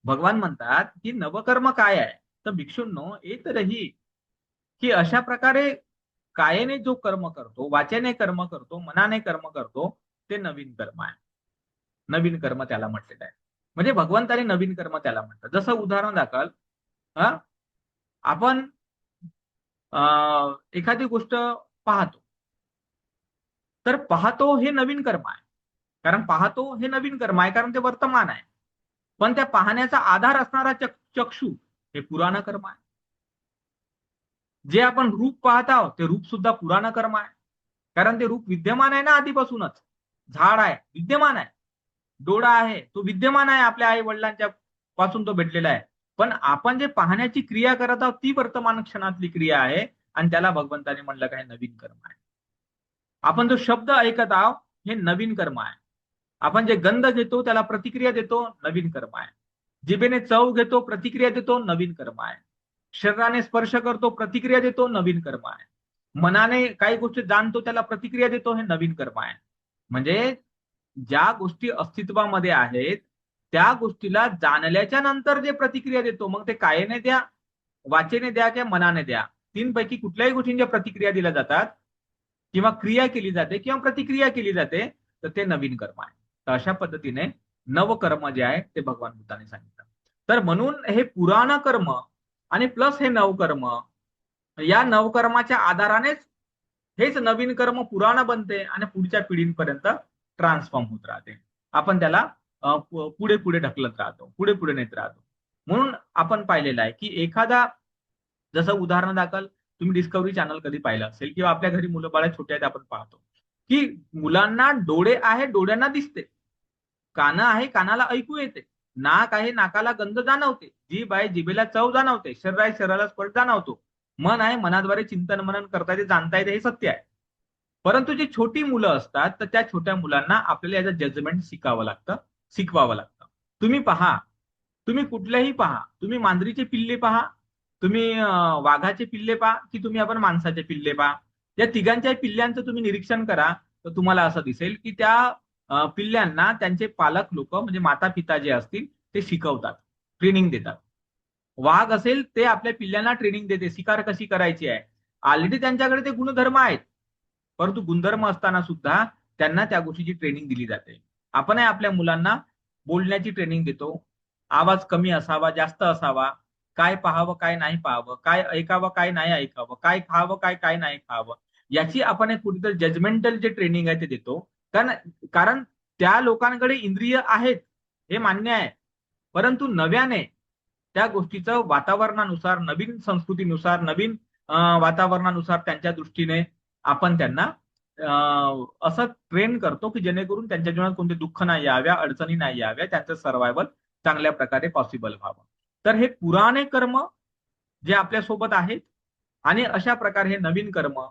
भगवान म्हणतात की नवकर्म काय आहे? तर भिक्षूंनो एतरही, की अशा प्रकारे कायेने जो कर्म करतो, वाचेने कर्म करतो, मनाने कर्म करतो, ते नवीन कर्म आहे. नवीन कर्म त्याला म्हटलेलं आहे. म्हणजे भगवंताने नवीन कर्म त्याला म्हणतात. जसं उदाहरण दाखल, हा आपण एखादी गोष्ट पाहतो, तर पाहतो हे नवीन कर्म आहे. कारण पाहतो हे नवीन कर्म आहे, कारण ते वर्तमान आहे. पण त्या पाहण्याचा आधार असणारा चक्षु हे पुराण कर्म आहे. जे आपण रूप पाहत आहोत ते रूप सुद्धा पुराण कर्म आहे. कारण ते रूप विद्यमान आहे ना आधीपासूनच. झाड आहे विद्यमान आहे, डोळा आहे तो विद्यमान आहे, आपल्या आई वडिलांच्या पासून तो भेटलेला आहे. पण आपण जे पाहण्याची क्रिया करत आहोत ती वर्तमान क्षणातली क्रिया आहे, आणि त्याला भगवंताने म्हणलं काय नवीन कर्म आहे. आपण जो शब्द ऐकत आहोत हे नवीन कर्म आहे. आपण जे गंध घेतो त्याला प्रतिक्रिया देतो, नवीन कर्म आहे. जिभेने चव घेतो, प्रतिक्रिया देतो, नवीन कर्म आहे. शरीराने स्पर्श करतो, प्रतिक्रिया देतो, नवीन कर्म आहे. मनाने काही गोष्टी जाणतो, त्याला प्रतिक्रिया देतो, हे नवीन कर्म आहे. म्हणजे ज्या गोष्टी अस्तित्वामध्ये आहेत त्या गोष्टीला जाणल्याच्या नंतर जे प्रतिक्रिया देतो, मग ते कायेने द्या, वाचेने द्या किंवा मनाने द्या, तीन पैकी कुठल्याही गोष्टींच्या प्रतिक्रिया दिल्या जातात किंवा क्रिया केली जाते किंवा प्रतिक्रिया केली जाते, तर ते नवीन कर्म आहे. तर अशा पद्धतीने नवकर्म जे आहे ते भगवान बुद्धाने सांगितलं. तर म्हणून हे पुराण कर्म आणि प्लस हे नवकर्म, या नवकर्माच्या आधारानेच हेच नवीन कर्म पुराण बनते आणि पुढच्या पिढींपर्यंत ट्रान्सफॉर्म होत राहते. आपण त्याला पुढे पुढे ढकलत राहतो, पुढे पुढे नेत राहतो. म्हणून आपण पाहिलेलं आहे की एखादा, जसं उदाहरण दाखल तुम्ही डिस्कवरी चॅनल कधी पाहिलं असेल किंवा आपल्या घरी मुलं बाळ छोटे आहेत आपण पाहतो की मुलांना डोळे आहे, डोळ्यांना दिसते, कानं आहे, कानाला ऐकू येते, नाक आहे, नाकाला गंध जाणवते, जीभ आहे, जिभेला चव जाणवते, शरीर आहे, शरीराला स्पर्श जाणवतो, मन आहे, मनाद्वारे चिंतन मनन करता येते, जाणता येते, हे सत्य आहे. परंतु जी छोटी मुलं असतात तर त्या छोट्या मुलांना आपल्याला याचं जजमेंट शिकवावं लागतं. तुम्ही पहा, तुम्ही कुठल्याही पहा, तुम्ही मांजरीचे पिल्ले पहा, तुम्ही वाघाचे पिल्ले पहा, की तुम्ही आपण माणसाचे पिल्ले पहा, या तिघांच्या पिल्ल्यांचं तुम्ही निरीक्षण करा, तर तुम्हाला असं दिसेल की त्या पिल्ल्यांना त्यांचे पालक लोक म्हणजे माता पिता जे असतील ते शिकवतात, ट्रेनिंग देतात. वाघ असेल ते आपल्या पिल्ल्यांना ट्रेनिंग देते, शिकार कशी करायची आहे. ऑलरेडी त्यांच्याकडे ते गुणधर्म आहेत, परंतु गुणधर्म असताना सुद्धा त्यांना त्या गोष्टीची ट्रेनिंग दिली जाते. आपणही आपल्या मुलांना बोलण्याची ट्रेनिंग देतो, आवाज कमी असावा, जास्त असावा, काय पाहावं काय नाही पाहावं, काय ऐकावं काय नाही ऐकावं, काय खावं काय काय नाही खावं, याची आपण एक कुठेतरी जजमेंटल जे ट्रेनिंग आहे ते देतो. कारण कारण त्या लोकांकडे इंद्रिय आहेत हे मान्य आहे, परंतु नव्याने त्या गोष्टीचं वातावरणानुसार, नवीन संस्कृतीनुसार, नवीन वातावरणानुसार त्यांच्या दृष्टीने आपण त्यांना असं ट्रेन करतो की जेणेकरून त्यांच्या जीवनात कोणते दुःख नाही याव्या, अडचणी नाही याव्या, त्यांचं सर्व्हायवल चांगल्या प्रकारे पॉसिबल व्हावं. तर हे पुराणे कर्म जे आपल्या सोबत आहेत आणि अशा प्रकारे हे नवीन कर्म,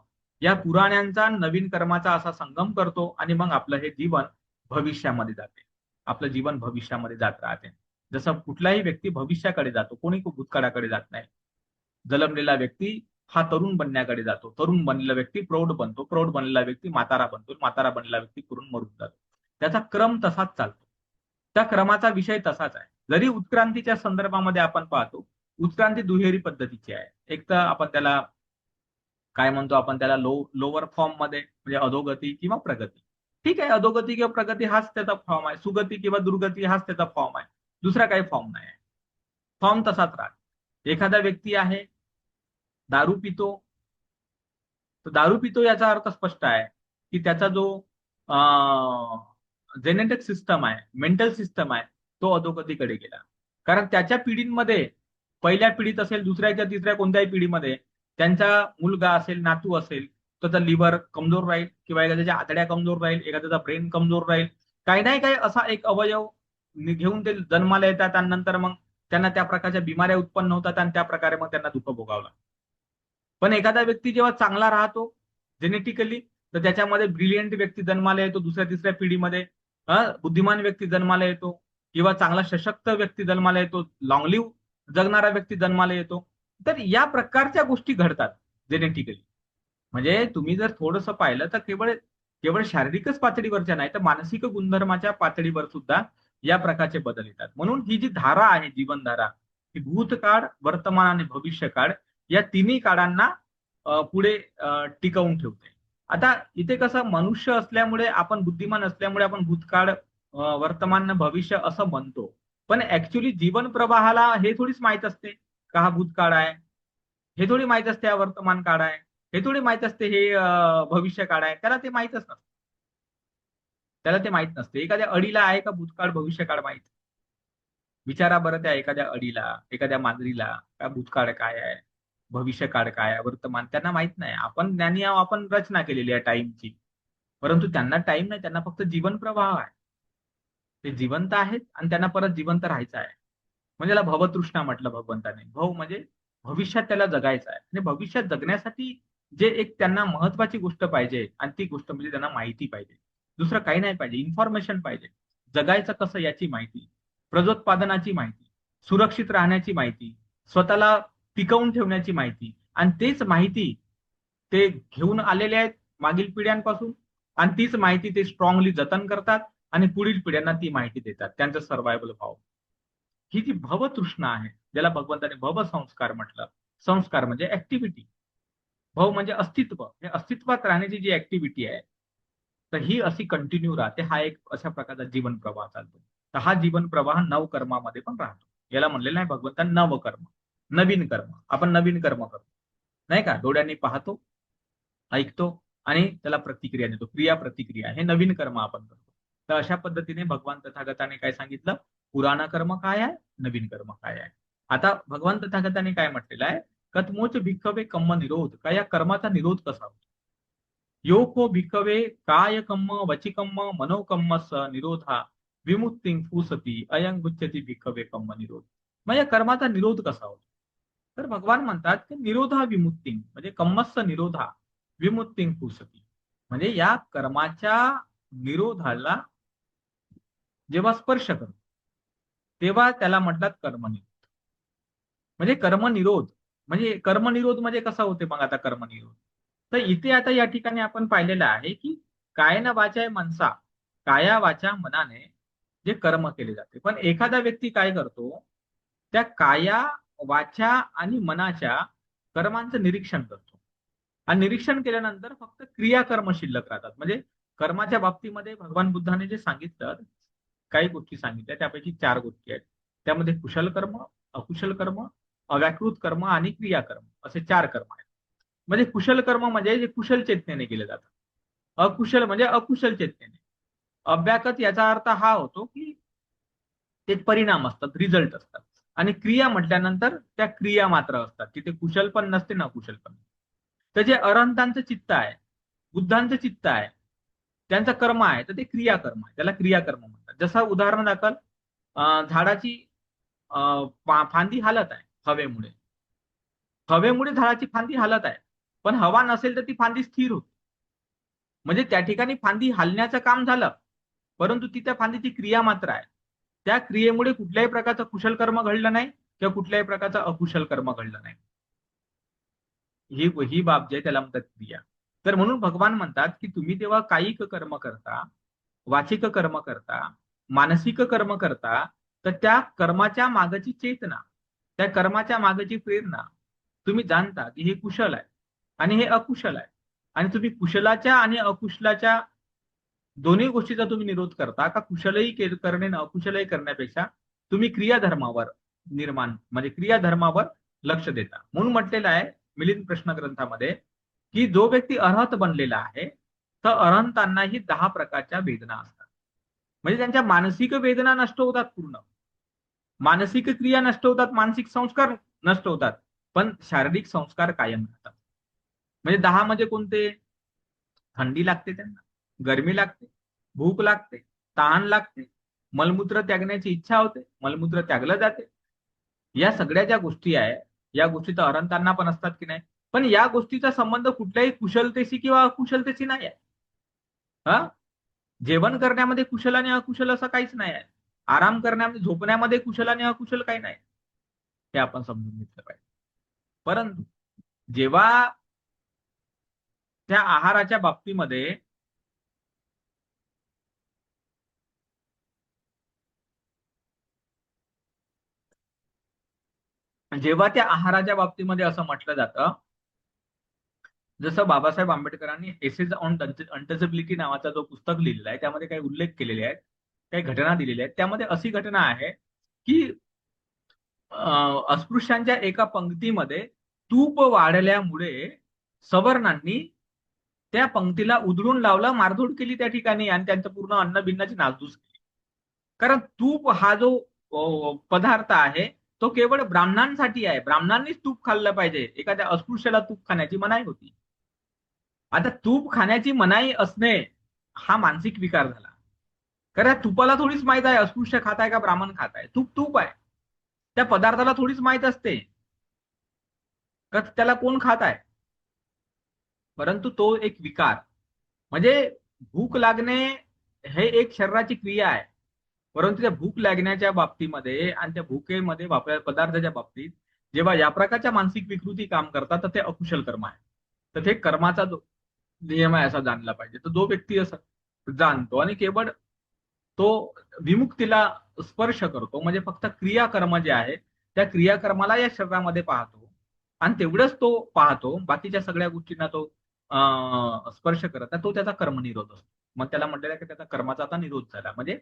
या पुराण्यांचा नवीन कर्माचा असा संगम करतो आणि मग आपलं हे जीवन भविष्यामध्ये जाते. आपलं जीवन भविष्यामध्ये जात राहते. जसं कुठलाही व्यक्ती भविष्याकडे जातो, कोणी भूतकाळाकडे जात नाही. जन्मलेला व्यक्ती हा तरुण बनण्याकडे जातो, तरुण बनलेला व्यक्ती प्रौढ बनतो, प्रौढ बनलेला व्यक्ती म्हातारा बनतो, म्हातारा बनलेला व्यक्ती करून मरून जातो. त्याचा क्रम तसाच चालतो, त्या क्रमाचा विषय तसाच आहे. जरी उत्क्रांतीच्या संदर्भामध्ये आपण पाहतो, उत्क्रांती दुहेरी पद्धतीची आहे. एक तर आपण त्याला काय म्हणतो, आपण त्याला लोअर फॉर्म मध्ये म्हणजे अधोगती किंवा प्रगती. ठीक आहे, अधोगती किंवा प्रगती हाच त्याचा फॉर्म आहे, सुगती किंवा दुर्गती हाच त्याचा फॉर्म आहे, दुसरा काही फॉर्म नाही आहे. फॉर्म तसाच राहतो. एखादा व्यक्ती आहे दारू पितो, तर दारू पितो याचा अर्थ स्पष्ट आहे की त्याचा जो जेनेटिक सिस्टम आहे, मेंटल सिस्टम आहे, तो अधोगतीकडे गेला. कारण त्याच्या पिढींमध्ये, पहिल्या पिढीत असेल, दुसऱ्या किंवा तिसऱ्या कोणत्याही पिढीमध्ये त्यांचा मुलगा असेल, नातू असेल, त्याचा लिव्हर कमजोर राहील किंवा एखाद्याच्या आतड्या कमजोर राहील, एखाद्याचा ब्रेन कमजोर राहील, काही नाही काही असा एक अवयव घेऊन ते जन्माला येतात आणि नंतर मग त्यांना त्या प्रकारच्या बिमाऱ्या उत्पन्न होतात आणि त्या प्रकारे मग त्यांना दुःख भोगावं लागतं. पण एखादा व्यक्ती जेव्हा चांगला राहतो जेनेटिकली, तर त्याच्यामध्ये ब्रिलियंट व्यक्ती जन्माला येतो, दुसऱ्या तिसऱ्या पिढीमध्ये बुद्धिमान व्यक्ती जन्माला येतो किंवा चांगला सशक्त व्यक्ती जन्माला येतो, लॉंग लिव्ह जगणारा व्यक्ती जन्माला येतो. तर या प्रकारच्या गोष्टी घडतात जेनेटिकली. म्हणजे तुम्ही जर थोडंसं पाहिलं तर केवळ केवळ शारीरिकच पातळीवरच्या नाही, तर मानसिक गुणधर्माच्या पातळीवर सुद्धा या प्रकारचे बदल येतात. म्हणून ही जी धारा आहे, जीवनधारा, ही भूतकाळ, वर्तमान आणि भविष्यकाळ या तिन्ही काळांना पुढे टिकवून ठेवते. आता इथे कसं, मनुष्य असल्यामुळे, आपण बुद्धिमान असल्यामुळे आपण भूतकाळ, वर्तमान, भविष्य असं म्हणतो. पण ऍक्च्युली जीवन प्रवाहाला हे थोडीच माहित असते का हा भूतकाळ आहे, हे थोडी माहित असते हा वर्तमान काळ आहे, हे थोडी माहित असते हे भविष्य काळ आहे. त्याला ते माहितच नसतं. त्याला ते माहित नसते. एखाद्या अडीला आहे का भूतकाळ भविष्य काळ माहित? विचारा बरं त्या एखाद्या अडीला, एखाद्या मांजरीला का भूतकाळ काय आहे, भविष्य काळ काय आहे, वर्तमान त्यांना माहित नाही. आपण ज्ञानी आहोत, आपण रचना केलेली आहे टाइमची. परंतु त्यांना टाइम नाही, त्यांना फक्त जीवन प्रवाह आहे. ते जिवंत आहेत आणि त्यांना परत जिवंत राहायचं आहे. म्हणजे त्याला भवतृष्णा म्हटलं भगवंताने. भव म्हणजे भविष्यात त्याला जगायचं आहे. म्हणजे भविष्यात जगण्यासाठी जे एक त्यांना महत्वाची गोष्ट पाहिजे आणि ती गोष्ट म्हणजे त्यांना माहिती पाहिजे. दुसरं काही नाही पाहिजे, इन्फॉर्मेशन पाहिजे. जगायचं कसं याची माहिती, प्रजोत्पादनाची माहिती, सुरक्षित राहण्याची माहिती, स्वतःला टिकवून ठेवण्याची माहिती आणि तेच माहिती ते घेऊन आलेले आहेत मागील पिढ्यांपासून आणि तीच माहिती ते स्ट्रॉंगली जतन करतात आणि पुढील पिढ्यांना ती माहिती देतात. त्यांचं सर्व्हायवल भाव. ही जी भवतृष्णा आहे, ज्याला भगवंताने भवसंस्कार म्हटलं. संस्कार म्हणजे ऍक्टिव्हिटी, भव म्हणजे अस्तित्व. हे अस्तित्वात राहण्याची जी ऍक्टिव्हिटी आहे, तर ही अशी कंटिन्यू राहते. हा एक अशा प्रकारचा जीवन प्रवाह चालतो. तर हा जीवन प्रवाह नवकर्मामध्ये पण राहतो. याला म्हणलेलं आहे भगवंतांनी नवकर्म, नवीन कर्म. आपण नवीन कर्म करतो नाही का? डोळ्यांनी पाहतो, ऐकतो आणि त्याला प्रतिक्रिया देतो. क्रिया प्रतिक्रिया हे नवीन कर्म आपण करतो. तर अशा पद्धतीने भगवान तथागताने काय सांगितलं? पुराण कर्म काय आहे, नवीन कर्म काय आहे. आता भगवान तथागताने काय म्हटलेलं आहे? कथमोच भिक्खवे कर्म निरोध. का या कर्माचा निरोध कसा होतो? यो को भिक्खवे काय कर्म वची कर्म मनोकर्मस निरोधा विमुक्ती फुसती अयं गुच्छती भिक्खवे कर्म निरोध. मग या कर्माचा निरोध कसा होतो? तर भगवान म्हणतात की निरोधा विमुक्ती म्हणजे कर्मस्स निरोधा विमुक्ती फुसती. म्हणजे या कर्माच्या निरोधाला जेव्हा स्पर्श करतो तेव्हा त्याला म्हणतात कर्मनिरोध. म्हणजे कर्मनिरोध म्हणजे कर्मनिरोध म्हणजे कसा होते मग आता कर्मनिरोध? तर इथे आता या ठिकाणी आपण पाहिलेलं आहे की कायन वाचाय मनसा, काया वाचा मनाने जे कर्म केले जाते. पण एखादा व्यक्ती काय करतो? त्या काया वाचा आणि मनाच्या कर्मांचं निरीक्षण करतो आणि निरीक्षण केल्यानंतर फक्त क्रियाकर्म शिल्लक राहतात. म्हणजे कर्माच्या बाबतीमध्ये भगवान बुद्धाने जे सांगितलं, काही गोष्टी सांगितल्या त्यापैकी 4 गोष्टी आहेत. त्यामध्ये कुशल कर्म, अकुशल कर्म, अव्याकृत कर्म आणि क्रियाकर्म असे 4 कर्म आहेत. म्हणजे कुशल कर्म म्हणजे जे कुशल चेतनेने केले जातात. अकुशल म्हणजे अकुशल चेतनेने. अव्याकृत याचा अर्थ हा होतो की ते परिणाम असतात, रिझल्ट असतात. आणि क्रिया म्हटल्यानंतर त्या क्रिया मात्र असतात. तिथे कुशल पण नसते ना कुशल पण. तर जे अरहंतांचं चित्त आहे, बुद्धांचं चित्त आहे, त्यांचं कर्म आहे, तर ते क्रियाकर्म आहे. त्याला क्रियाकर्म म्हणतात. जसं उदाहरण दाखल झाडाची फांदी हालत आहे हवेमुळे. हवेमुळे झाडाची फांदी हालत आहे. पण हवा नसेल तर ती फांदी स्थिर होते. म्हणजे त्या ठिकाणी फांदी हलण्याचं काम झालं, परंतु ती त्या फांदीची क्रिया मात्र आहे. त्या क्रियेमुळे कुठल्याही प्रकारचं कुशल कर्म घडलं नाही किंवा कुठल्याही प्रकारचं अकुशल कर्म घडलं नाही. ही बाब जी आहे त्याला म्हणतात क्रिया. तर म्हणून भगवान म्हणतात की तुम्ही तेव्हा कायिक कर्म करता, वाचिक कर्म करता, मानसिक कर्म करता, तर त्या कर्माच्या मागची चेतना, त्या कर्माच्या मागची प्रेरणा तुम्ही जाणता की हे कुशल आहे आणि हे अकुशल आहे. आणि तुम्ही कुशलाच्या आणि अकुशलाच्या दोन्ही गोष्टीचा तुम्ही निरोध करता का कुशलही करणे आणि अकुशलही करण्यापेक्षा तुम्ही क्रियाधर्मावर म्हणजे क्रियाधर्मावर लक्ष देता. म्हणून म्हटलेलं आहे मिलिंद प्रश्न ग्रंथामध्ये की जो व्यक्ती अर्हत बनलेला आहे तर अरहंतांनाही 10 प्रकारच्या वेदना असतात. म्हणजे त्यांच्या मानसिक वेदना नष्ट होतात पूर्ण, मानसिक क्रिया नष्ट होतात, मानसिक संस्कार नष्ट होतात, पण शारीरिक संस्कार कायम राहतात. म्हणजे 10 म्हणजे कोणते? थंडी लागते त्यांना, गरमी लागते, भूक लागते, तहान लागते, मलमूत्र त्यागण्याची इच्छा होते, मलमूत्र त्यागलं जाते. या सगळ्या ज्या गोष्टी आहे, या गोष्टी तर अरहंतांना पण असतात की नाही. पण या गोष्टीचा संबंध कुठल्याही कुशलतेशी किंवा अकुशलतेशी नाही आहे. हा, जेवण करण्यामध्ये कुशल आणि अकुशल असं काहीच नाही आहे. आराम करण्यामध्ये, झोपण्यामध्ये कुशल आणि अकुशल काही नाही. हे आपण समजून घेतलं पाहिजे. परंतु जेव्हा त्या आहाराच्या बाबतीमध्ये जेव्हा त्या आहाराच्या बाबतीमध्ये असं म्हटलं जातं, जसं बाबासाहेब आंबेडकरांनी एसेज ऑन अनटचेबिलिटी नावाचा जो पुस्तक लिहिलेला आहे त्यामध्ये काही उल्लेख केलेले आहेत, काही घटना दिलेल्या आहेत. त्यामध्ये अशी घटना आहे की अस्पृश्यांच्या एका पंक्तीमध्ये तूप वाढल्यामुळे सवर्णांनी त्या पंक्तीला उधळून लावलं, मारधूड केली त्या ठिकाणी आणि त्यांचं पूर्ण अन्न बिन्नाची नासधूस केली. कारण तूप हा जो पदार्थ आहे तो केवळ ब्राह्मणांसाठी आहे. ब्राह्मणांनीच तूप खाल्लं पाहिजे. एखाद्या अस्पृश्याला तूप खाण्याची मनाई होती. आता तूप खाण्याची मनाई असणे हा मानसिक विकार झाला. कारण तुपाला थोडीच माहित आहे अस्पृश्य खाताय का ब्राह्मण खाताय. तूप तूप आहे. त्या पदार्थाला थोडीच माहित असते का त्याला कोण खात आहे. परंतु तो एक विकार म्हणजे भूक लागणे हे एक शरीराची क्रिया आहे. परंतु त्या भूक लागण्याच्या बाबतीमध्ये आणि त्या भूकेमध्ये वापरल्या पदार्थाच्या बाबतीत जेव्हा या प्रकारच्या मानसिक विकृती काम करतात तर ते अकुशल कर्म आहे. तर ते कर्माचा जो नियम आहे असा जाणला पाहिजे. तर जो व्यक्ती असं जाणतो आणि केवळ तो विमुक्तीला स्पर्श करतो म्हणजे फक्त क्रियाकर्म जे आहे त्या क्रियाकर्माला या शरीरामध्ये पाहतो आणि तेवढंच तो पाहतो, बाकीच्या सगळ्या गोष्टींना तो स्पर्श करत नाही, तो त्याचा कर्मनिरोध असतो. मग त्याला म्हटलेलं आहे की त्याचा कर्माचा आता निरोध झाला म्हणजे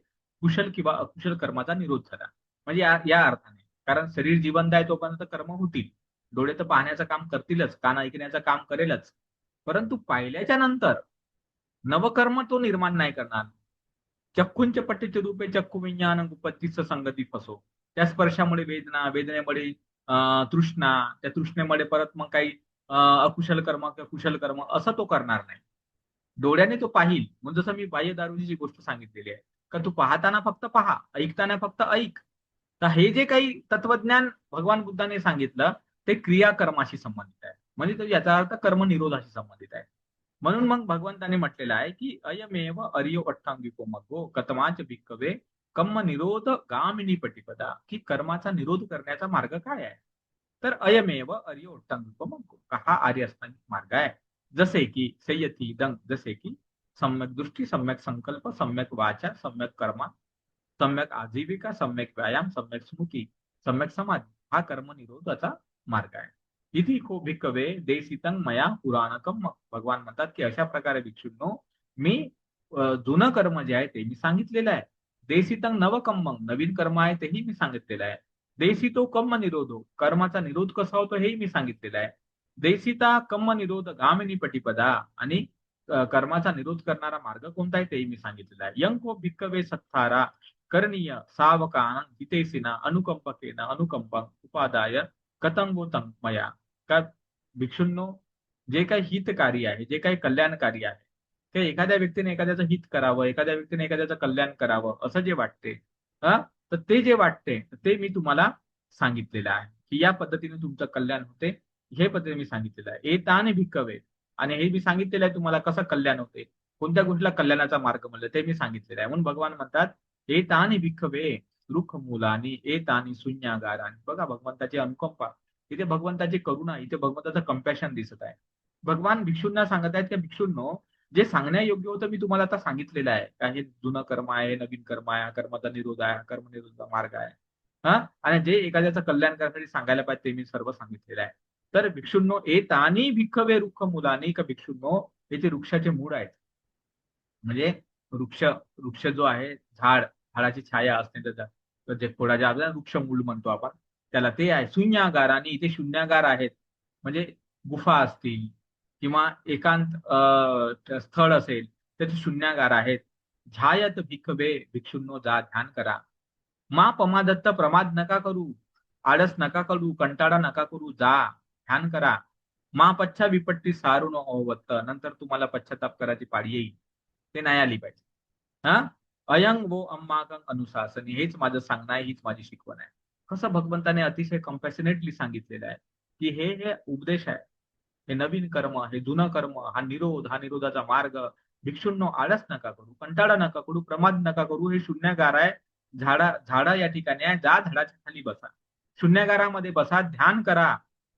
कुशल किंवा अकुशल कर्माचा निरोध झाला. म्हणजे या अर्थाने कारण शरीर जिवंत आहे तोपर्यंत कर्म होतील. डोळे तर पाहण्याचं काम करतीलच, कान ऐकण्याचं काम करेलच, परंतु पाहिल्याच्या नंतर नवकर्म तो निर्माण नाही करणार. चक्षुंच पट्टीचे रूपे चक्कू विज्ञान उपत्तीच संगती फसो. त्या स्पर्शामुळे वेदना, वेदनेमुळे तृष्णा, त्या तृष्णेमुळे परत मग काही अकुशल कर्म किंवा कुशल कर्म असं तो करणार नाही. डोळ्याने तो पाहिल म्हणजे जसं मी बाह्य दारूची जी गोष्ट सांगितलेली आहे का तू पाहताना फक्त पहा, ऐकताना फक्त ऐक. तर हे जे काही तत्वज्ञान भगवान बुद्धाने सांगितलं ते क्रियाकर्माशी संबंधित आहे. म्हणजे तो याचा अर्थ कर्मनिरोधाशी संबंधित आहे. म्हणून मग भगवंताने म्हटलेलं आहे की अयमेव अर्यो अष्टांगिको मग्गो कतमाच भिक्कवे कर्म निरोध गामिनी पटिपदा, की कर्माचा निरोध करण्याचा मार्ग काय आहे. तर अयमेव अर्यो अष्टांगिको मग्गो, हा आर्य अष्टांगिक मार्ग आहे. जसे की संयती दंग, जसे की सम्यक दृष्टी, सम्यक संकल्प, सम्यक वाचा, सम्यक कर्मा, सम्यक आजीविका, सम्यक व्यायाम, सम्यक स्मृती, सम्यक समाधी, हा कर्मनिरोधाचा मार्ग आहे. इति को भिक्कवे देशितं मया पुराणकम. भगवान म्हणतात की अशा प्रकारे भिक्षूंनो मी जुनं कर्म जे आहे ते मी सांगितलेलं आहे. देशितं नवकम्मं, नवीन कर्म आहे तेही मी सांगितलेलं आहे. देशितो कर्म निरोधो, कर्माचा निरोध कसा होतो हेही मी सांगितलेलं आहे. देशिता कर्म निरोध गामिनी पटिपदा, आणि कर्माचा निरोध करणारा मार्ग कोणता आहे तेही मी सांगितलेला आहे. यंको भिक्कवे सत्तारा करणीय सावकान हितेसिना अनुकंपकेन अनुकंपं उपादाय कथंगोतं मया. का भिक्षूंनो जे काही हितकारी आहे, जे काही कल्याणकारी आहे, ते एखाद्या व्यक्तीने एखाद्याचं हित करावं, एखाद्या व्यक्तीने एखाद्याचं कल्याण करावं असं जे वाटते, हा तर ते जे वाटते ते मी तुम्हाला सांगितलेलं आहे की या पद्धतीने तुमचं कल्याण होते. हे पद्धतीने मी सांगितलेलं आहे. एताने भिक्कवे, आणि हे मी सांगितलेलं आहे तुम्हाला कसं कल्याण होते, कोणत्या गोष्टीला कल्याणाचा मार्ग म्हणलं ते मी सांगितलेलं आहे. म्हणून भगवान म्हणतात एतानी भिक्खवे रुख मुलानी एतानी शून्यागारानी. बघा भगवंताची अनुकंपा, इथे भगवंताची करुणा, इथे भगवंताचं कंपॅशन दिसत आहे. भगवान भिक्षूंना सांगत आहेत की भिक्षूंनो जे सांगण्यायोग्य होतं मी तुम्हाला आता सांगितलेलं आहे का हे जुनं कर्म आहे, नवीन कर्म आहे, कर्माचा निरोध आहे, कर्मनिरोधाचा मार्ग आहे. हा आणि जे एखाद्याचं कल्याण करण्यासाठी सांगायला पाहिजे ते मी सर्व सांगितलेलं आहे. तर भिक्षूंनो एतानी भिक्खवे रुख मुलानी, का भिक्षूंनो हे जे वृक्षाचे मूळ आहेत म्हणजे वृक्ष वृक्ष जो आहे झाड, झाडाची छाया असते त्याचा जे खोडाच्या आपल्याला वृक्ष मूळ म्हणतो आपण त्याला, ते आहे. शून्यागार, आणि इथे शून्यागार आहेत म्हणजे गुफा असतील किंवा एकांत स्थळ असेल त्याचे शून्यागार आहेत. ध्यायत भिक्खवे, भिक्षूंनो जा ध्यान करा. मा पमादत्त, प्रमाद नका करू, आळस नका करू, कंटाळा नका करू, जा ध्यान करा. मा पच्छा विपट्टी सारून ओवत्त, नंतर तुम्हाला पश्चाताप करायची पाळी येईल, ते नाही आली पाहिजे. हा अयंग वो अम्मागंग अनुशासनी, हेच माझं सांगणं आहे, हीच माझी शिकवण आहे. कसं भगवंताने अतिशय कम्पॅशनेटली सांगितलेलं आहे की हे हे उपदेश आहे, हे नवीन कर्म, हे जुनं कर्म, हा निरोध, हा निरोधाचा मार्ग. भिक्षूंनो आळस नका करू, कंटाळा नका करू, प्रमाद नका करू, हे शून्यगार आहे. झाडा या ठिकाणी आहे, जा झाडाच्या खाली बसा, शून्यगारामध्ये बसा, ध्यान करा,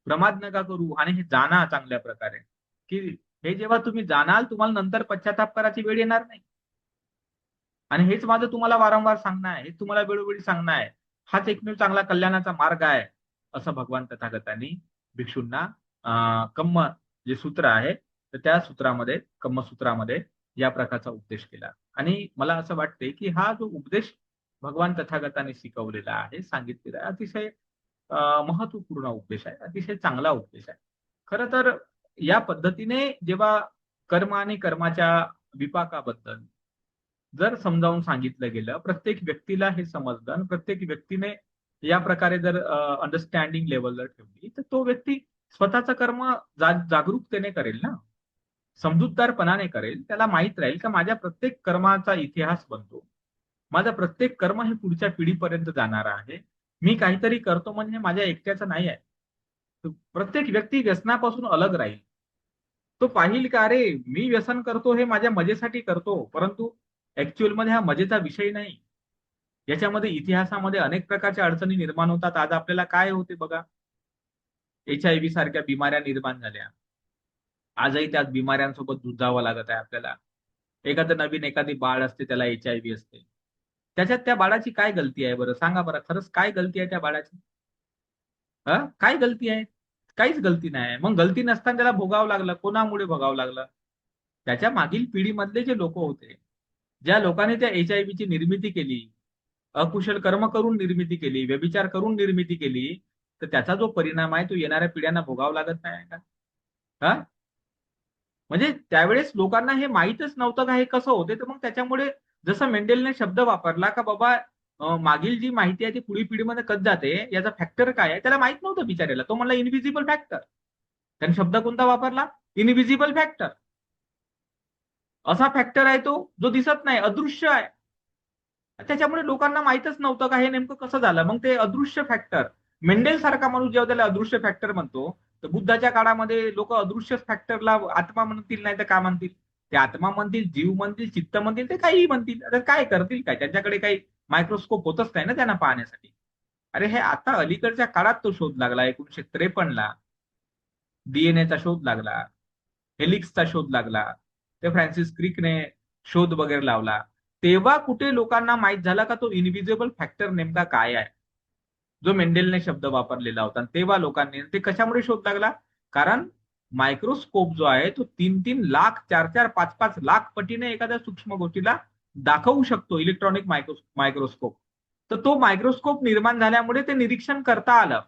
प्रमाद नका करू आणि हे जाणा चांगल्या प्रकारे की हे जेव्हा तुम्ही जाणाल तुम्हाला नंतर पश्चाताप करायची वेळ येणार नाही. आणि हेच माझं तुम्हाला वारंवार सांगणं आहे, हेच तुम्हाला वेळोवेळी सांगणं आहे. हाच एकमेव चांगला कल्याणाचा मार्ग आहे, असं भगवान तथागतांनी भिक्षूंना कम्म जे सूत्र आहे तर त्या सूत्रामध्ये, कम्मसूत्रामध्ये या प्रकारचा उपदेश केला. आणि मला असं वाटते की हा जो उपदेश भगवान तथागतांनी शिकवलेला आहे, सांगितलेला आहे, अतिशय महत्वपूर्ण उपदेश आहे, अतिशय चांगला उपदेश आहे. खरं तर या पद्धतीने जेव्हा कर्म आणि कर्माच्या विपाकाबद्दल जर समजावून सांगितलं गेलं, प्रत्येक व्यक्तीला हे समजलं आणि प्रत्येक व्यक्तीने या प्रकारे जर अंडरस्टँडिंग लेवलला ठेवली, तर तो व्यक्ती स्वतःचं कर्म जागरूकतेने करेल ना, समजूतदारपणाने करेल. त्याला माहित राहील का माझ्या प्रत्येक कर्माचा इतिहास बनतो. माझं प्रत्येक कर्म हे पुढच्या पिढीपर्यंत जाणार आहे. मी काहीतरी करतो म्हणजे माझ्या एकट्याचं नाही आहे. तर प्रत्येक व्यक्ती व्यसनापासून अलग राहील. तो पाहिल का अरे मी व्यसन करतो हे माझ्या मजेसाठी करतो, परंतु ऍक्च्युअल मध्ये हा मजेचा विषय नाही. याच्यामध्ये इतिहासामध्ये अनेक प्रकारच्या अडचणी निर्माण होतात. आज आपल्याला काय होते बघा, HIV सारख्या बिमाऱ्या निर्माण झाल्या. आजही त्याच बिमाऱ्यांसोबत झुंजावं लागत आहे आपल्याला. एखादं नवीन एखादी बाळ असते त्याला HIV असते. त्याच्यात त्या बाळाची काय गलती आहे बरं? सांगा बरं, खरंच काय गलती आहे त्या बाळाची? काय गलती आहे? काहीच गलती नाही. मग गलती नसताना त्याला भोगावं लागलं. कोणामुळे भोगावं लागलं? त्याच्या मागील पिढीमधले जे लोक होते, ज्या लोकांनी त्या HIV ची निर्मिती केली, अकुशल कर्म करून निर्मिती केली, व्यभिचार करून निर्मिती केली, तर त्याचा जो परिणाम आहे तो येणाऱ्या पिढ्यांना भोगावा लागत नाही का? हा म्हणजे त्यावेळेस लोकांना हे माहीतच नव्हतं का हे कसं होते. तर मग त्याच्यामुळे जसं मेंडेलने शब्द वापरला का बाबा मागील जी माहिती आहे ती पुढील पिढीमध्ये कत जाते, याचा फॅक्टर काय आहे त्याला माहित नव्हतं बिचाऱ्याला. तो म्हणला इनव्हिजिबल फॅक्टर. त्याने शब्द कोणता वापरला? Invisible factor. असा फॅक्टर आहे तो जो दिसत नाही, अदृश्य आहे. त्याच्यामुळे लोकांना माहितच नव्हतं का हे नेमकं कसं झालं. मग ते अदृश्य फॅक्टर, मेंडेल सारखा माणूस जेव्हा त्याला अदृश्य फॅक्टर म्हणतो, तर बुद्धाच्या काळामध्ये लोक अदृश्य फॅक्टरला आत्मा म्हणतील, नाही तर काय म्हणतील? ते आत्मा म्हणतील, जीव म्हणतील, चित्त म्हणतील, ते काहीही म्हणतील. आता काय करतील काय? त्यांच्याकडे काही मायक्रोस्कोप होतच नाही ना त्यांना पाहण्यासाठी. अरे हे आता अलीकडच्या काळात तो शोध लागला 1953ला. डीएनएचा शोध लागला, हेलिक्सचा शोध लागला, ते फ्रान्सिस क्रिकने शोध वगैरे लावला. तेव्हा कुठे लोकांना माहित झाला का तो इनव्हिजिबल फॅक्टर नेमका काय आहे, जो मेंडेलने शब्द वापरलेला होता. तेव्हा लोकांनी ते कशामुळे शोध लागला? कारण मायक्रोस्कोप जो आहे तो 3-3 लाख, 4-4, 5-5 लाख पटीने एखाद्या सूक्ष्म गोष्टीला दाखवू शकतो, इलेक्ट्रॉनिक मायक्रोस्कोप. तर तो मायक्रोस्कोप निर्माण झाल्यामुळे ते निरीक्षण करता आलं.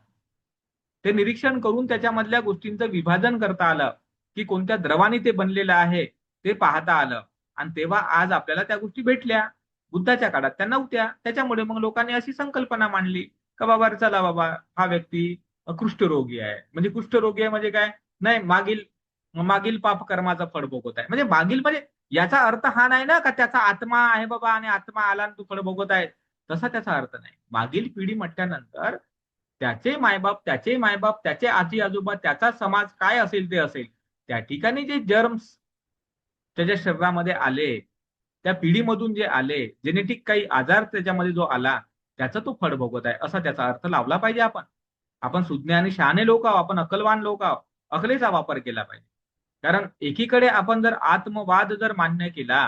ते निरीक्षण करून त्याच्यामधल्या गोष्टींचं विभाजन करता आलं, की कोणत्या द्रवाने ते बनलेलं आहे ते पाहता आलं. आणि तेव्हा आज आपल्याला त्या गोष्टी भेटल्या. बुद्धाच्या काळात त्या नव्हत्या. त्याच्यामुळे मग लोकांनी अशी संकल्पना मांडली का बाबा चला बाबा हा व्यक्ती कुष्ठरोगी आहे. म्हणजे कुष्ठरोगी आहे म्हणजे काय? नाही, मागील मागील पाप कर्माचं फळ भोगत आहे. म्हणजे मागील म्हणजे याचा अर्थ हा नाही ना का त्याचा आत्मा आहे बाबा आणि आत्मा आला आणि तू फळ भोगत आहे. तसा त्याचा अर्थ नाही. मागील पिढी म्हटल्यानंतर त्याचे मायबाप, त्याचे आजी आजोबा, त्याचा समाज काय असेल ते असेल. त्या ठिकाणी जे जर्म्स त्याच्या शरीरामध्ये आले, त्या पिढीमधून जे आले, जेनेटिक काही आजार त्याच्यामध्ये जो आला, त्याचा तो फळ भोगत आहे, असा त्याचा अर्थ लावला पाहिजे आपण. आपण सुज्ञ आणि शहाणे लोक आहोत, आपण अकलवान लोक आहोत, अकलेचा वापर केला पाहिजे. कारण एकीकडे आपण जर आत्मवाद जर मान्य केला,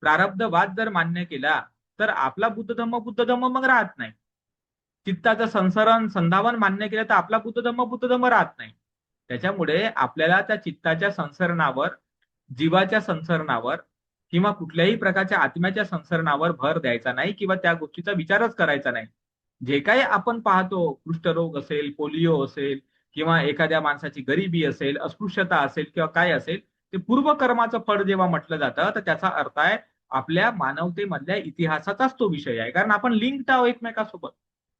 प्रारब्धवाद जर मान्य केला, तर आपला बुद्ध धम्म मग राहत नाही. चित्ताचं संसरण संधावन मान्य केलं तर आपला बुद्ध धम्म राहत नाही. त्याच्यामुळे आपल्याला त्या चित्ताच्या संसरणावर, जीवाच्या संसरणावर किंवा कुठल्याही प्रकारच्या आत्म्याच्या संसरणावर भर द्यायचा नाही किंवा त्या गोष्टीचा विचारच करायचा नाही. जे काही आपण पाहतो, कुष्ठरोग असेल, पोलिओ असेल किंवा एखाद्या माणसाची गरिबी असेल, अस्पृश्यता असेल किंवा काय असेल, ते पूर्वकर्माचं फळ जेव्हा म्हटलं जातं तर त्याचा अर्थ आहे आपल्या मानवतेमधल्या इतिहासाचाच तो विषय आहे. कारण आपण लिंक्ड आहोत एकमेकांसोबत,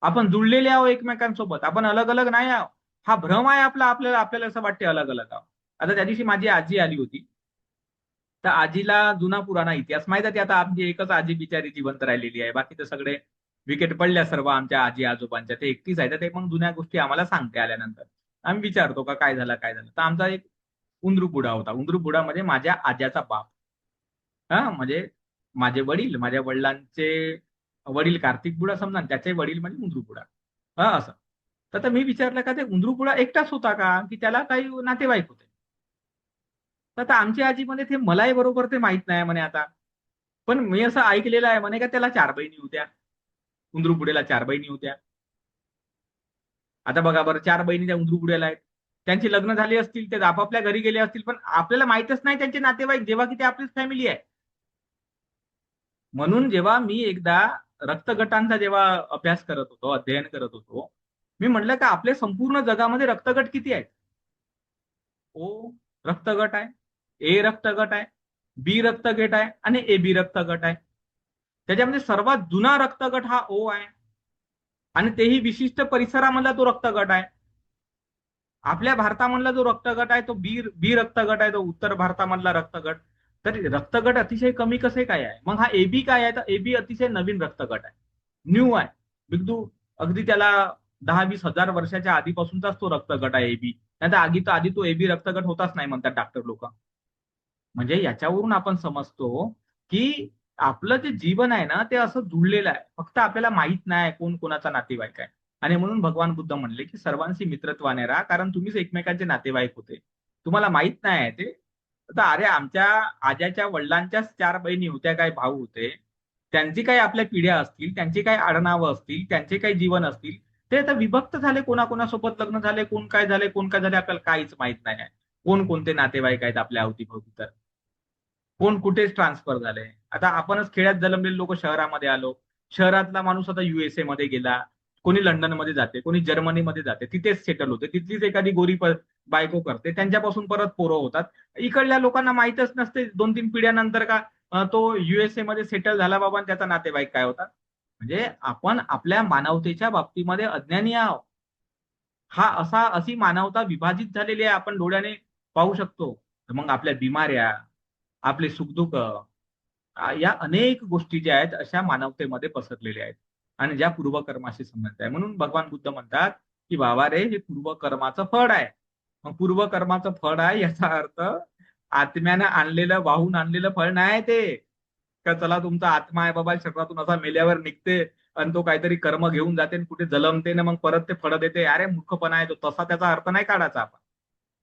आपण जुळलेले आहोत एकमेकांसोबत, आपण अलग अलग नाही आहोत. हा भ्रम आहे आपल्याला आपल्याला असं वाटते अलग अलग आहोत. आता त्या दिवशी माझी आजी आली होती, तर आजीला जुना पुराणा इतिहास माहित आहे. आता आमची एकच आजी बिचारी जिवंत राहिलेली आहे, बाकी तर सगळे विकेट पडल्या सर्व आमच्या आजी आजोबांच्या. ते एकटीच आहे, तर ते मग जुन्या गोष्टी आम्हाला सांगते आल्यानंतर. आम्ही विचारतो का काय झालं काय झालं. तर आमचा एक उंदरूपुडा होता. उंदरूपुडा म्हणजे माझ्या आज्याचा बाप. हा म्हणजे माझ्या वडिलांचे वडील कार्तिक बुडा समजा, आणि त्याचे वडील म्हणजे उंदरूपुडा. हा असं. तर आता मी विचारलं का ते उंदरूपुडा एकटाच होता का, की त्याला काही नातेवाईक होते? तर आता आमची आजी म्हणे ते मलाही बरोबर ते माहित नाही म्हणे आता. पण मी असं ऐकलेलं आहे म्हणे का त्याला 4 बहिणी होत्या. उंदरूपुडेला 4 बहिणी होत्या. आता बघा बरं, 4 बहिणी त्या उंदरूपुड्याला आहेत. त्यांची लग्न झाली असतील, ते आपापल्या घरी गेले असतील, पण आपल्याला माहितच नाही त्यांचे नातेवाईक, जेव्हा की ते आपलीच फॅमिली आहे. म्हणून जेव्हा मी एकदा रक्तगटांचा जेव्हा अभ्यास करत होतो, अध्ययन करत होतो, मी म्हटलं का आपल्या संपूर्ण जगामध्ये रक्तगट किती आहेत? ओ रक्तगट आहे, ए रक्तगट आहे, बी रक्तगट आहे आणि ए बी रक्तगट आहे. त्याच्यामध्ये सर्वात जुना रक्तगट हा ओ आहे आणि तेही विशिष्ट परिसरामधला तो रक्तगट आहे. आपल्या भारतामधला जो रक्तगट आहे तो बी बी रक्तगट आहे, तो उत्तर भारतामधला रक्तगट. तर रक्तगट अतिशय कमी कसे काय आहे? मग हा एबी काय आहे? तर एबी अतिशय नवीन रक्तगट आहे, न्यू आहे. बिगदू अगदी त्याला 10-20 हजार वर्षाच्या आधीपासूनचाच तो रक्तगट आहे एबी. नाही तर आधी तो एबी रक्तगट होताच नाही म्हणतात डॉक्टर लोक. म्हणजे याच्यावरून आपण समजतो की आपलं जे जीवन आहे ना ते असं जुळलेलं आहे, फक्त आपल्याला माहित नाही कोण कोणाचा नातेवाईक आहे. आणि म्हणून भगवान बुद्ध म्हणले की सर्वांशी मित्रत्वाने राहा, कारण तुम्हीच एकमेकांचे नातेवाईक होते. तुम्हाला माहित नाही आहे ते. तर अरे आमच्या आज्याच्या वडिलांच्याच 4 बहिणी होत्या, काय भाऊ होते. त्यांची काही आपल्या पिढ्या असतील, त्यांची काही आडनावं असतील, त्यांचे काही जीवन असतील. ते आता विभक्त झाले, कोणाकोणासोबत लग्न झाले, कोण काय झाले आपल्याला काहीच माहित नाही आहे. कोण कोणते नातेवाईक आहेत आपल्या अवतीभोवती. तर कोण कुठेच ट्रान्सफर झाले. आता आपणच खेड्यात जन्मलेले लोक शहरामध्ये आलो. शहरातला माणूस आता युएसए मध्ये गेला, कोणी लंडनमध्ये जाते, कोणी जर्मनीमध्ये जाते, तिथेच सेटल होते, तिथलीच एखादी गोरी बायको करते, त्यांच्यापासून परत पोरं होतात. इकडल्या लोकांना माहितच नसते 2-3 पिढ्यानंतर का तो युएसए मध्ये सेटल झाला बाबा आणि त्याचा नातेवाईक काय होता. म्हणजे आपण आपल्या मानवतेच्या बाबतीमध्ये अज्ञानी आहोत. हा अशी मानवता विभाजित झालेली आहे, आपण डोळ्याने पाहू शकतो. तर मग आपल्या बिमाऱ्या, आपले सुखदुःख, या अनेक गोष्टी ज्या आहेत अशा मानवतेमध्ये पसरलेल्या आहेत आणि ज्या पूर्वकर्माशी संबंधित आहे. म्हणून भगवान बुद्ध म्हणतात की बाबा रे, हे पूर्वकर्माचं फळ आहे. मग पूर्वकर्माचं फळ आहे याचा अर्थ आत्म्यानं आणलेलं, वाहून आणलेलं फळ नाही ते. का चला तुमचा आत्मा आहे बाबा, शरीरातून असा मेल्यावर निघते आणि तो काहीतरी कर्म घेऊन जाते आणि कुठे जलमते ना मग परत ते फळ देते. अरे मूर्खपणा आहे तो, तसा त्याचा अर्थ नाही काढायचा आपण.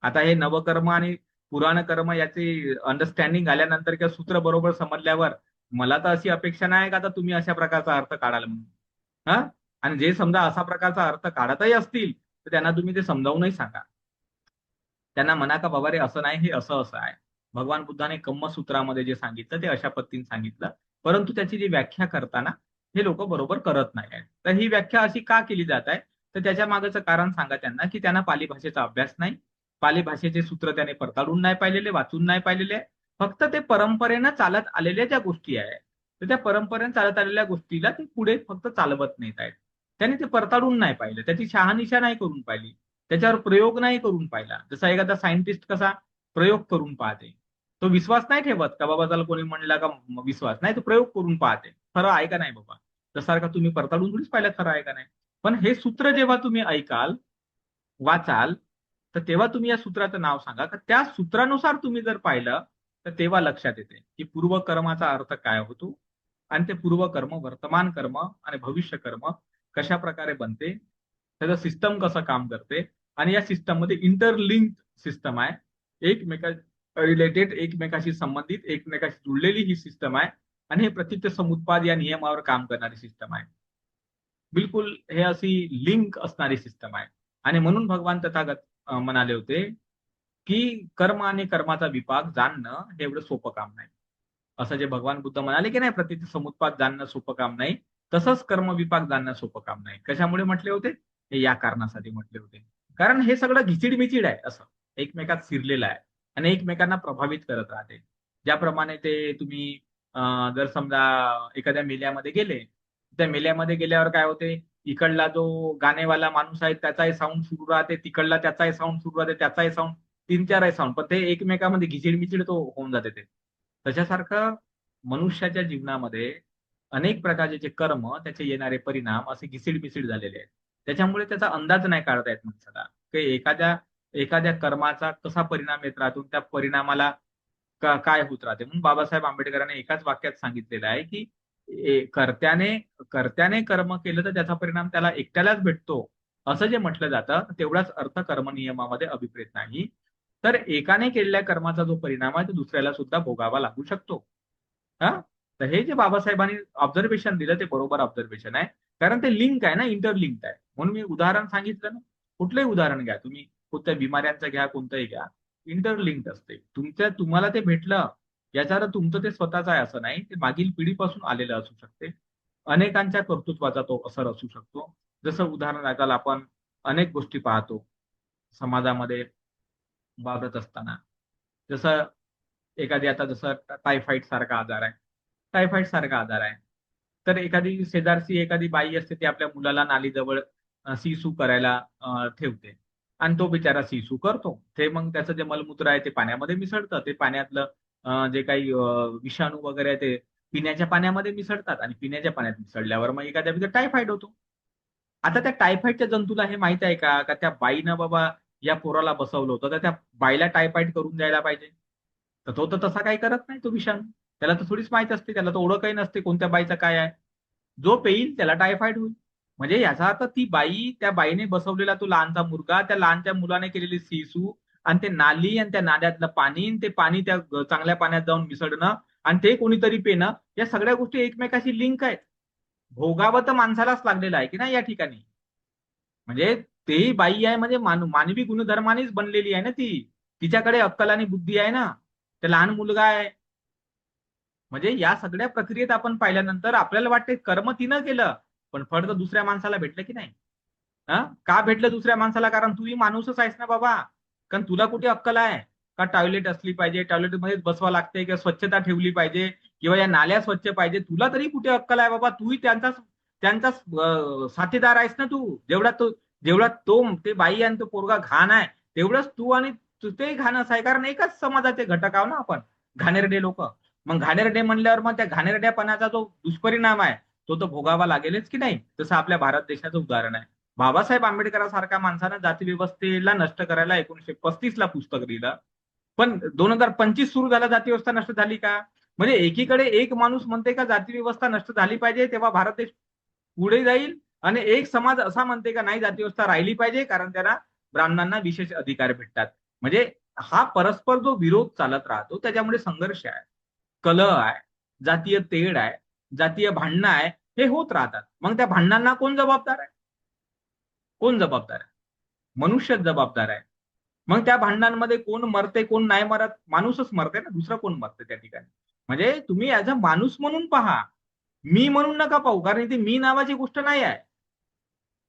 आता हे नवकर्म आणि पुराण कर्म याची अंडरस्टँडिंग आल्यानंतर किंवा सूत्र बरोबर समजल्यावर मला तर अशी अपेक्षा नाही का आता तुम्ही अशा प्रकारचा अर्थ काढाल म्हणून. हा. आणि जे समजा असा प्रकारचा अर्थ काढतही असतील तर त्यांना तुम्ही ते समजावूनही सांगा. त्यांना म्हणा का बाबा रे असं नाही, हे असं असं आहे. भगवान बुद्धाने कम्मसूत्रामध्ये जे सांगितलं ते अशा पद्धतीने सांगितलं. परंतु त्याची जी व्याख्या करताना हे लोक बरोबर करत नाही आहेत. तर ही व्याख्या अशी का केली जात आहे? तर त्याच्या मागचं कारण सांगा त्यांना की त्यांना पाली भाषेचा अभ्यास नाही. पाली भाषेचे सूत्र त्याने पडताळून नाही पाहिलेले, वाचून नाही पाहिलेले. फक्त ते परंपरेनं चालत आलेल्या ज्या गोष्टी आहेत तर त्या परंपरेने चालत आलेल्या गोष्टीला ते पुढे फक्त चालवत नाहीत आहेत. त्यांनी ते पडताळून नाही पाहिलं, त्याची शहानिशा नाही करून पाहिली, त्याच्यावर प्रयोग नाही करून पाहिला. जसा एखादा सायंटिस्ट कसा प्रयोग करून पाहते, तो विश्वास नाही ठेवत का बाबा त्याला कोणी म्हणला का विश्वास नाही, तो प्रयोग करून पाहते खरं आहे का नाही बाबा. तसारखा तुम्ही पडताळून थोडीच पाहिलं खरं आहे का नाही. पण हे सूत्र जेव्हा तुम्ही ऐकाल, वाचाल, तर तेव्हा तुम्ही या सूत्राचं नाव सांगा का त्या सूत्रानुसार तुम्ही जर पाहिलं तर तेव्हा लक्षात येते की पूर्वकर्माचा अर्थ काय होतो आणि ते पूर्वकर्म, वर्तमान कर्म आणि भविष्य कर्म कशा प्रकारे बनते, त्याचं सिस्टम कसं काम करते. आणि या सिस्टम मध्ये इंटरलिंक सिस्टम आहे, एकमेका रिलेटेड, एकमेकाशी संबंधित, एकमेकाशी जुळलेली ही सिस्टम आहे. आणि हे प्रचित्त समुत्पाद या नियमावर काम करणारी सिस्टम आहे. बिलकुल हे अशी लिंक असणारी सिस्टम आहे. आणि म्हणून भगवान तथागत म्हणाले होते की कर्म आणि कर्माचा विपाक जाणणं हे एवढं सोपं काम नाही. असं जे भगवान बुद्ध म्हणाले की नाही प्रतीची समुत्पाद जाणणं सोपं काम नाही, तसंच कर्म विपाक जाणणं सोपं काम नाही. कशामुळे म्हटले होते? हे या कारणासाठी म्हटले होते. कारण हे सगळं घिचिडमिचिड आहे, असं एकमेकात शिरलेलं आहे आणि एकमेकांना प्रभावित करत राहते. ज्याप्रमाणे ते तुम्ही जर समजा एखाद्या मेल्यामध्ये गेले, त्या मेल्यामध्ये गेल्यावर काय होते, इकडला जो गाणेवाला माणूस आहे त्याचाही साऊंड सुरू राहते, तिकडला त्याचाही साऊंड सुरू राहते, त्याचाही साऊंड, 3-4 साऊंड, पण ते एकमेकामध्ये घिचिडमिचिड तो होऊन जाते ते. तशासारखं मनुष्याच्या जीवनामध्ये अनेक प्रकारचे जे कर्म, त्याचे येणारे परिणाम असे घिसीड झालेले आहेत. त्याच्यामुळे त्याचा अंदाज नाही काढता येत माणसाला की एखाद्या एखाद्या कर्माचा कसा परिणाम येत राहतो, त्या परिणामाला काय होत राहते. म्हणून बाबासाहेब आंबेडकरांनी एकाच वाक्यात सांगितलेलं आहे की कर्त्याने कर्त्याने कर्म केलं तर त्याचा परिणाम त्याला एकट्यालाच भेटतो, असं जे म्हटलं जातं तेवढाच अर्थ कर्म नियमामध्ये अभिप्रेत नाही. तर एकाने केलेल्या कर्माचा जो परिणाम आहे तो दुसऱ्याला सुद्धा भोगावा लागू शकतो. हा. तर हे जे बाबासाहेबांनी ऑब्झर्वेशन दिलं ते बरोबर ऑब्झर्वेशन आहे. कारण ते लिंक आहे ना, इंटरलिंक आहे. म्हणून मी उदाहरण सांगितलं ना, कुठलंही उदाहरण घ्या तुम्ही, कोणत्या बिमाऱ्यांचं घ्या, कोणतंही घ्या, इंटरलिंक्ड असते. तुम्हाला ते भेटलं याचा अर्थ तुमचं ते स्वतःच आहे असं नाही, ते मागील पिढीपासून आलेलं असू शकते. अनेकांच्या कर्तृत्वाचा तो असर असू शकतो. जसं उदाहरण ऐकाल आपण अनेक गोष्टी पाहतो समाजामध्ये वावरत असताना. जसं एखादी आता जसं टायफॉइड सारखा आजार आहे. टायफॉइड सारखा आजार आहे. तर एखादी शेजारची एखादी बाई असते ती आपल्या मुलाला नालीजवळ शिसू करायला ठेवते. आणि तो बिचारा शिसू करतो. ते मग त्याचं जे मलमूत्र आहे ते पाण्यामध्ये मिसळतं. ते पाण्यातलं जे काही विषाणू वगैरे आहे ते पिण्याच्या पाण्यामध्ये मिसळतात आणि पिण्याच्या पाण्यात मिसळल्यावर मग एखाद्या टायफॉइड होतो. आता त्या टायफॉइडच्या जंतूला हे माहित आहे का का त्या बाईनं बाबा या पोराला बसवलं होतं तर त्या बाईला टायफॉइड करून द्यायला पाहिजे. तर तो तर तसा काही करत नाही तो विषाणू. त्याला तर थोडीच माहित असते, त्याला तर ओळखही नसते कोणत्या बाईचं काय आहे. जो पेईल त्याला टायफॉइड होईल. म्हणजे याचा अर्थ ती बाई, त्या बाईने बसवलेला तो लहानचा मुलगा, त्या लहानच्या मुलाने केलेली सिसू आणि ते नाली आणि त्या नाल्यातलं पाणी आणि ते पाणी त्या चांगल्या पाण्यात जाऊन मिसळणं आणि ते कोणीतरी पिणं, या सगळ्या गोष्टी एकमेकाशी लिंक आहेत. भोगावं तर माणसालाच लागलेलं आहे की नाही या ठिकाणी. म्हणजे तेही बाई आहे म्हणजे मानवी गुणधर्मानेच बनलेली आहे ना ती. तिच्याकडे अक्कल आणि बुद्धी आहे ना. ते लहान मुलगा आहे. म्हणजे या सगळ्या प्रक्रियेत आपण पाहिल्यानंतर आपल्याला वाटते कर्म तिनं केलं, पण फळ तर दुसऱ्या माणसाला भेटलं की नाही. हा का भेटलं दुसऱ्या माणसाला? कारण तूही माणूसच आहेस ना बाबा. कारण तुला कुठे अक्कल आहे का टॉयलेट असली पाहिजे, टॉयलेट मध्येच बसवा लागते, किंवा स्वच्छता ठेवली पाहिजे, किंवा या नाल्या स्वच्छ पाहिजे? तुला तरी कुठे अक्कल आहे बाबा? तूही त्यांचाच त्यांचाच साथीदार आहेस ना तू. जेवढा तो ते बाई आणि तो पोरगा घाण आहे, तेवढंच तू आणि तेही घाणच आहे. कारण एकाच समाजाचे घटक आहो ना आपण, घाणेरडे लोक. मग घाणेरडे म्हणल्यावर मग त्या घाणेरड्यापणाचा जो दुष्परिणाम आहे तो तर भोगावा लागेलच की नाही. तसं आपल्या भारत देशाचं उदाहरण आहे. बाबासाहेब आंबेडकरांसारख्या माणसानं जाती व्यवस्थेला नष्ट करायला 1935 ला पुस्तक लिहिलं. पण 2025 सुरू झाला, जाती व्यवस्था नष्ट झाली का? म्हणजे एकीकडे एक माणूस म्हणते का जाती व्यवस्था नष्ट झाली पाहिजे तेव्हा भारत देश पुढे जाईल, आणि एक समाज असा म्हणते का नाही जाती व्यवस्था राहिली पाहिजे कारण त्यांना ब्राह्मणांना विशेष अधिकार भेटतात. म्हणजे हा परस्पर जो विरोध चालत राहतो त्याच्यामुळे संघर्ष आहे, कलह आहे, जातीय तेढ आहे, जातीय भांडणं आहे, हे होत राहतात. मग त्या भांडणांना कोण जबाबदार आहे? कोण जबाबदार आहे? मनुष्यच जबाबदार आहे. मग त्या भांडणांमध्ये कोण मरते कोण नाही मरत? माणूसच मरते ना, दुसरं कोण मरते त्या ठिकाणी? म्हणजे तुम्ही ऍज अ माणूस म्हणून पहा, मी म्हणून नका पाहू. कारण इथे मी नावाची गोष्ट नाही आहे,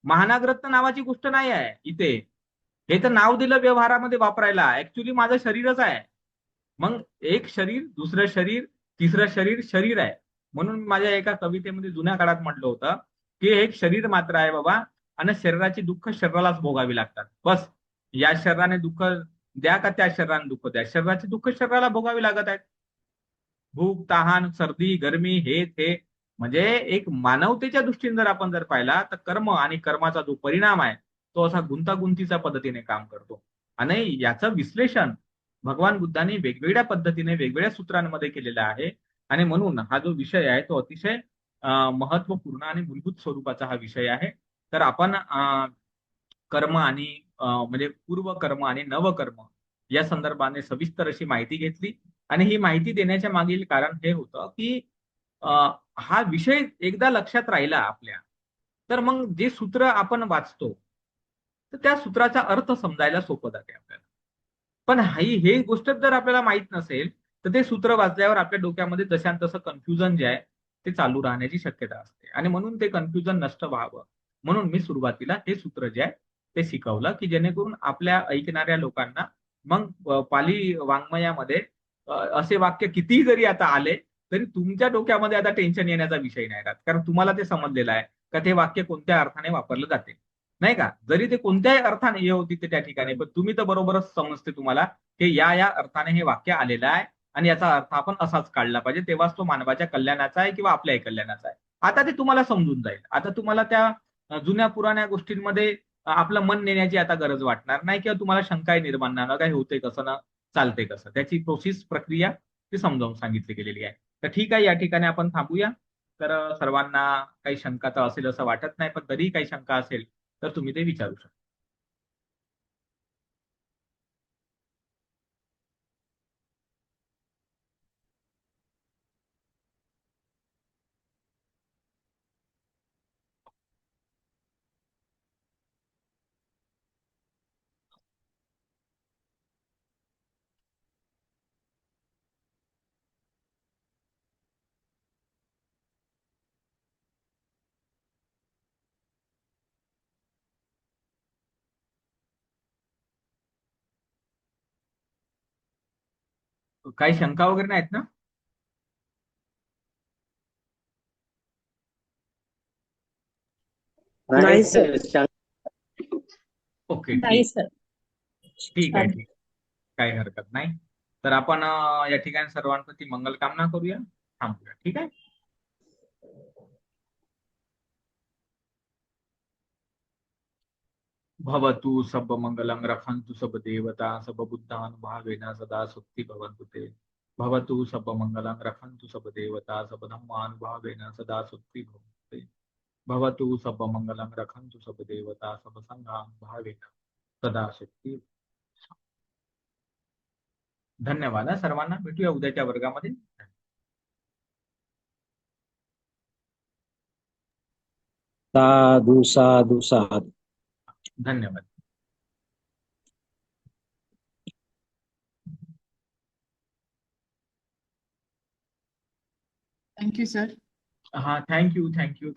महानागरत्न नावाची गोष्ट नाही आहे इथे. हे तर नाव दिलं व्यवहारामध्ये वापरायला, ऍक्च्युली माझं शरीरच आहे. मग एक शरीर, दुसरं शरीर, तिसरं शरीर शरीर आहे. म्हणून माझ्या एका कवितेमध्ये जुन्या काळात म्हटलं होतं की एक शरीर मात्र आहे बाबा, आणि शरीराची दुःख शरीरालाच भोगावी लागतात. बस. या शरीराने दुःख द्या का त्या शरीराने दुःख द्या, शरीराची दुःख शरीराला भोगावी लागत आहेत. भूक, तहान, सर्दी, गरमी, हे ते. म्हणजे एक मानवतेच्या दृष्टीने जर आपण जर पाहिला तर कर्म आणि कर्माचा जो परिणाम आहे तो असा गुंतागुंतीच्या पद्धतीने काम करतो. आणि याचं विश्लेषण भगवान बुद्धांनी वेगवेगळ्या पद्धतीने वेगवेगळ्या सूत्रांमध्ये केलेला आहे. आणि म्हणून हा जो विषय आहे तो अतिशय महत्वपूर्ण आणि मूलभूत स्वरूपाचा हा विषय आहे. तर आपण कर्म आणि म्हणजे पूर्वकर्म आणि नवकर्म या संदर्भाने सविस्तर अशी माहिती घेतली. आणि ही माहिती देण्याच्या मागील कारण हे होतं की हा विषय एकदा लक्षात राहिला आपल्या, तर मग जे सूत्र आपण वाचतो तर त्या सूत्राचा अर्थ समजायला सोपं जाते आपल्याला. पण हे गोष्ट जर आपल्याला माहित नसेल तर ते सूत्र वाचल्यावर आपल्या डोक्यामध्ये जशान तसं कन्फ्युजन जे आहे ते चालू राहण्याची शक्यता असते. आणि म्हणून ते कन्फ्युजन नष्ट व्हावं म्हणून मी सुरुवातीला हे सूत्र जे आहे ते शिकवलं, की जेणेकरून आपल्या ऐकणाऱ्या लोकांना मग पाली वाङ्मयामध्ये असे वाक्य कितीही जरी आता आले तरी तुमच्या डोक्यामध्ये आता टेन्शन येण्याचा विषय नाही राहत. कारण तुम्हाला ते समजलेलं आहे का ते वाक्य कोणत्या अर्थाने वापरलं जाते. नाही का? जरी ते कोणत्याही अर्थाने हे होती ते त्या ठिकाणी, पण तुम्ही तर बरोबरच समजते तुम्हाला की या अर्थाने हे वाक्य आलेलं आहे आणि याचा अर्थ आपण असाच काढला पाहिजे, तेव्हाच तो मानवाच्या कल्याणाचा आहे किंवा आपल्याही कल्याणाचा आहे. आता ते तुम्हाला समजून जाईल. आता तुम्हाला त्या जुन्या पुराण्या गोष्टींमध्ये आपलं मन नेण्याची आता गरज वाटणार नाही, किंवा तुम्हाला शंकाही निर्माण नाही होणार, काय होते कसं ना चालते कसं, त्याची प्रोसेस प्रक्रिया ती समजावून सांगितली गेलेली आहे. तर ठीक आहे, या ठिकाणी आपण थांबूया. तर सर्वांना काही शंका तर असेल असं वाटत नाही, पण तरीही काही शंका असेल तर तुम्ही ते विचारू शकता. काही शंका वगैरे नाहीत ना? नाही सर. ओके, नाही ठीक. सर. ठीक आहे, छान. ठीक. काही हरकत नाही. तर आपण या ठिकाणी सर्वांप्रती मंगल कामना करूया. थांबूया, ठीक आहे. भवतु सब मंगलं रक्षन्तु सब देवता सब बुद्धानुभावेन सदा सुखी भवन्तु ते. भवतु सब मंगलं रक्षन्तु सब देवता सब धम्मानुभावेन सदा सुखी भवन्तु ते. भवतु सब मंगलं रक्षन्तु सब देवता सब संघानुभावेन सदा सुखी. धन्यवाद हा सर्वांना. भेटूया उद्याच्या वर्गामध्ये. साधू साधू साधू. धन्यवाद. Thank you sir. हा, थँक्यू.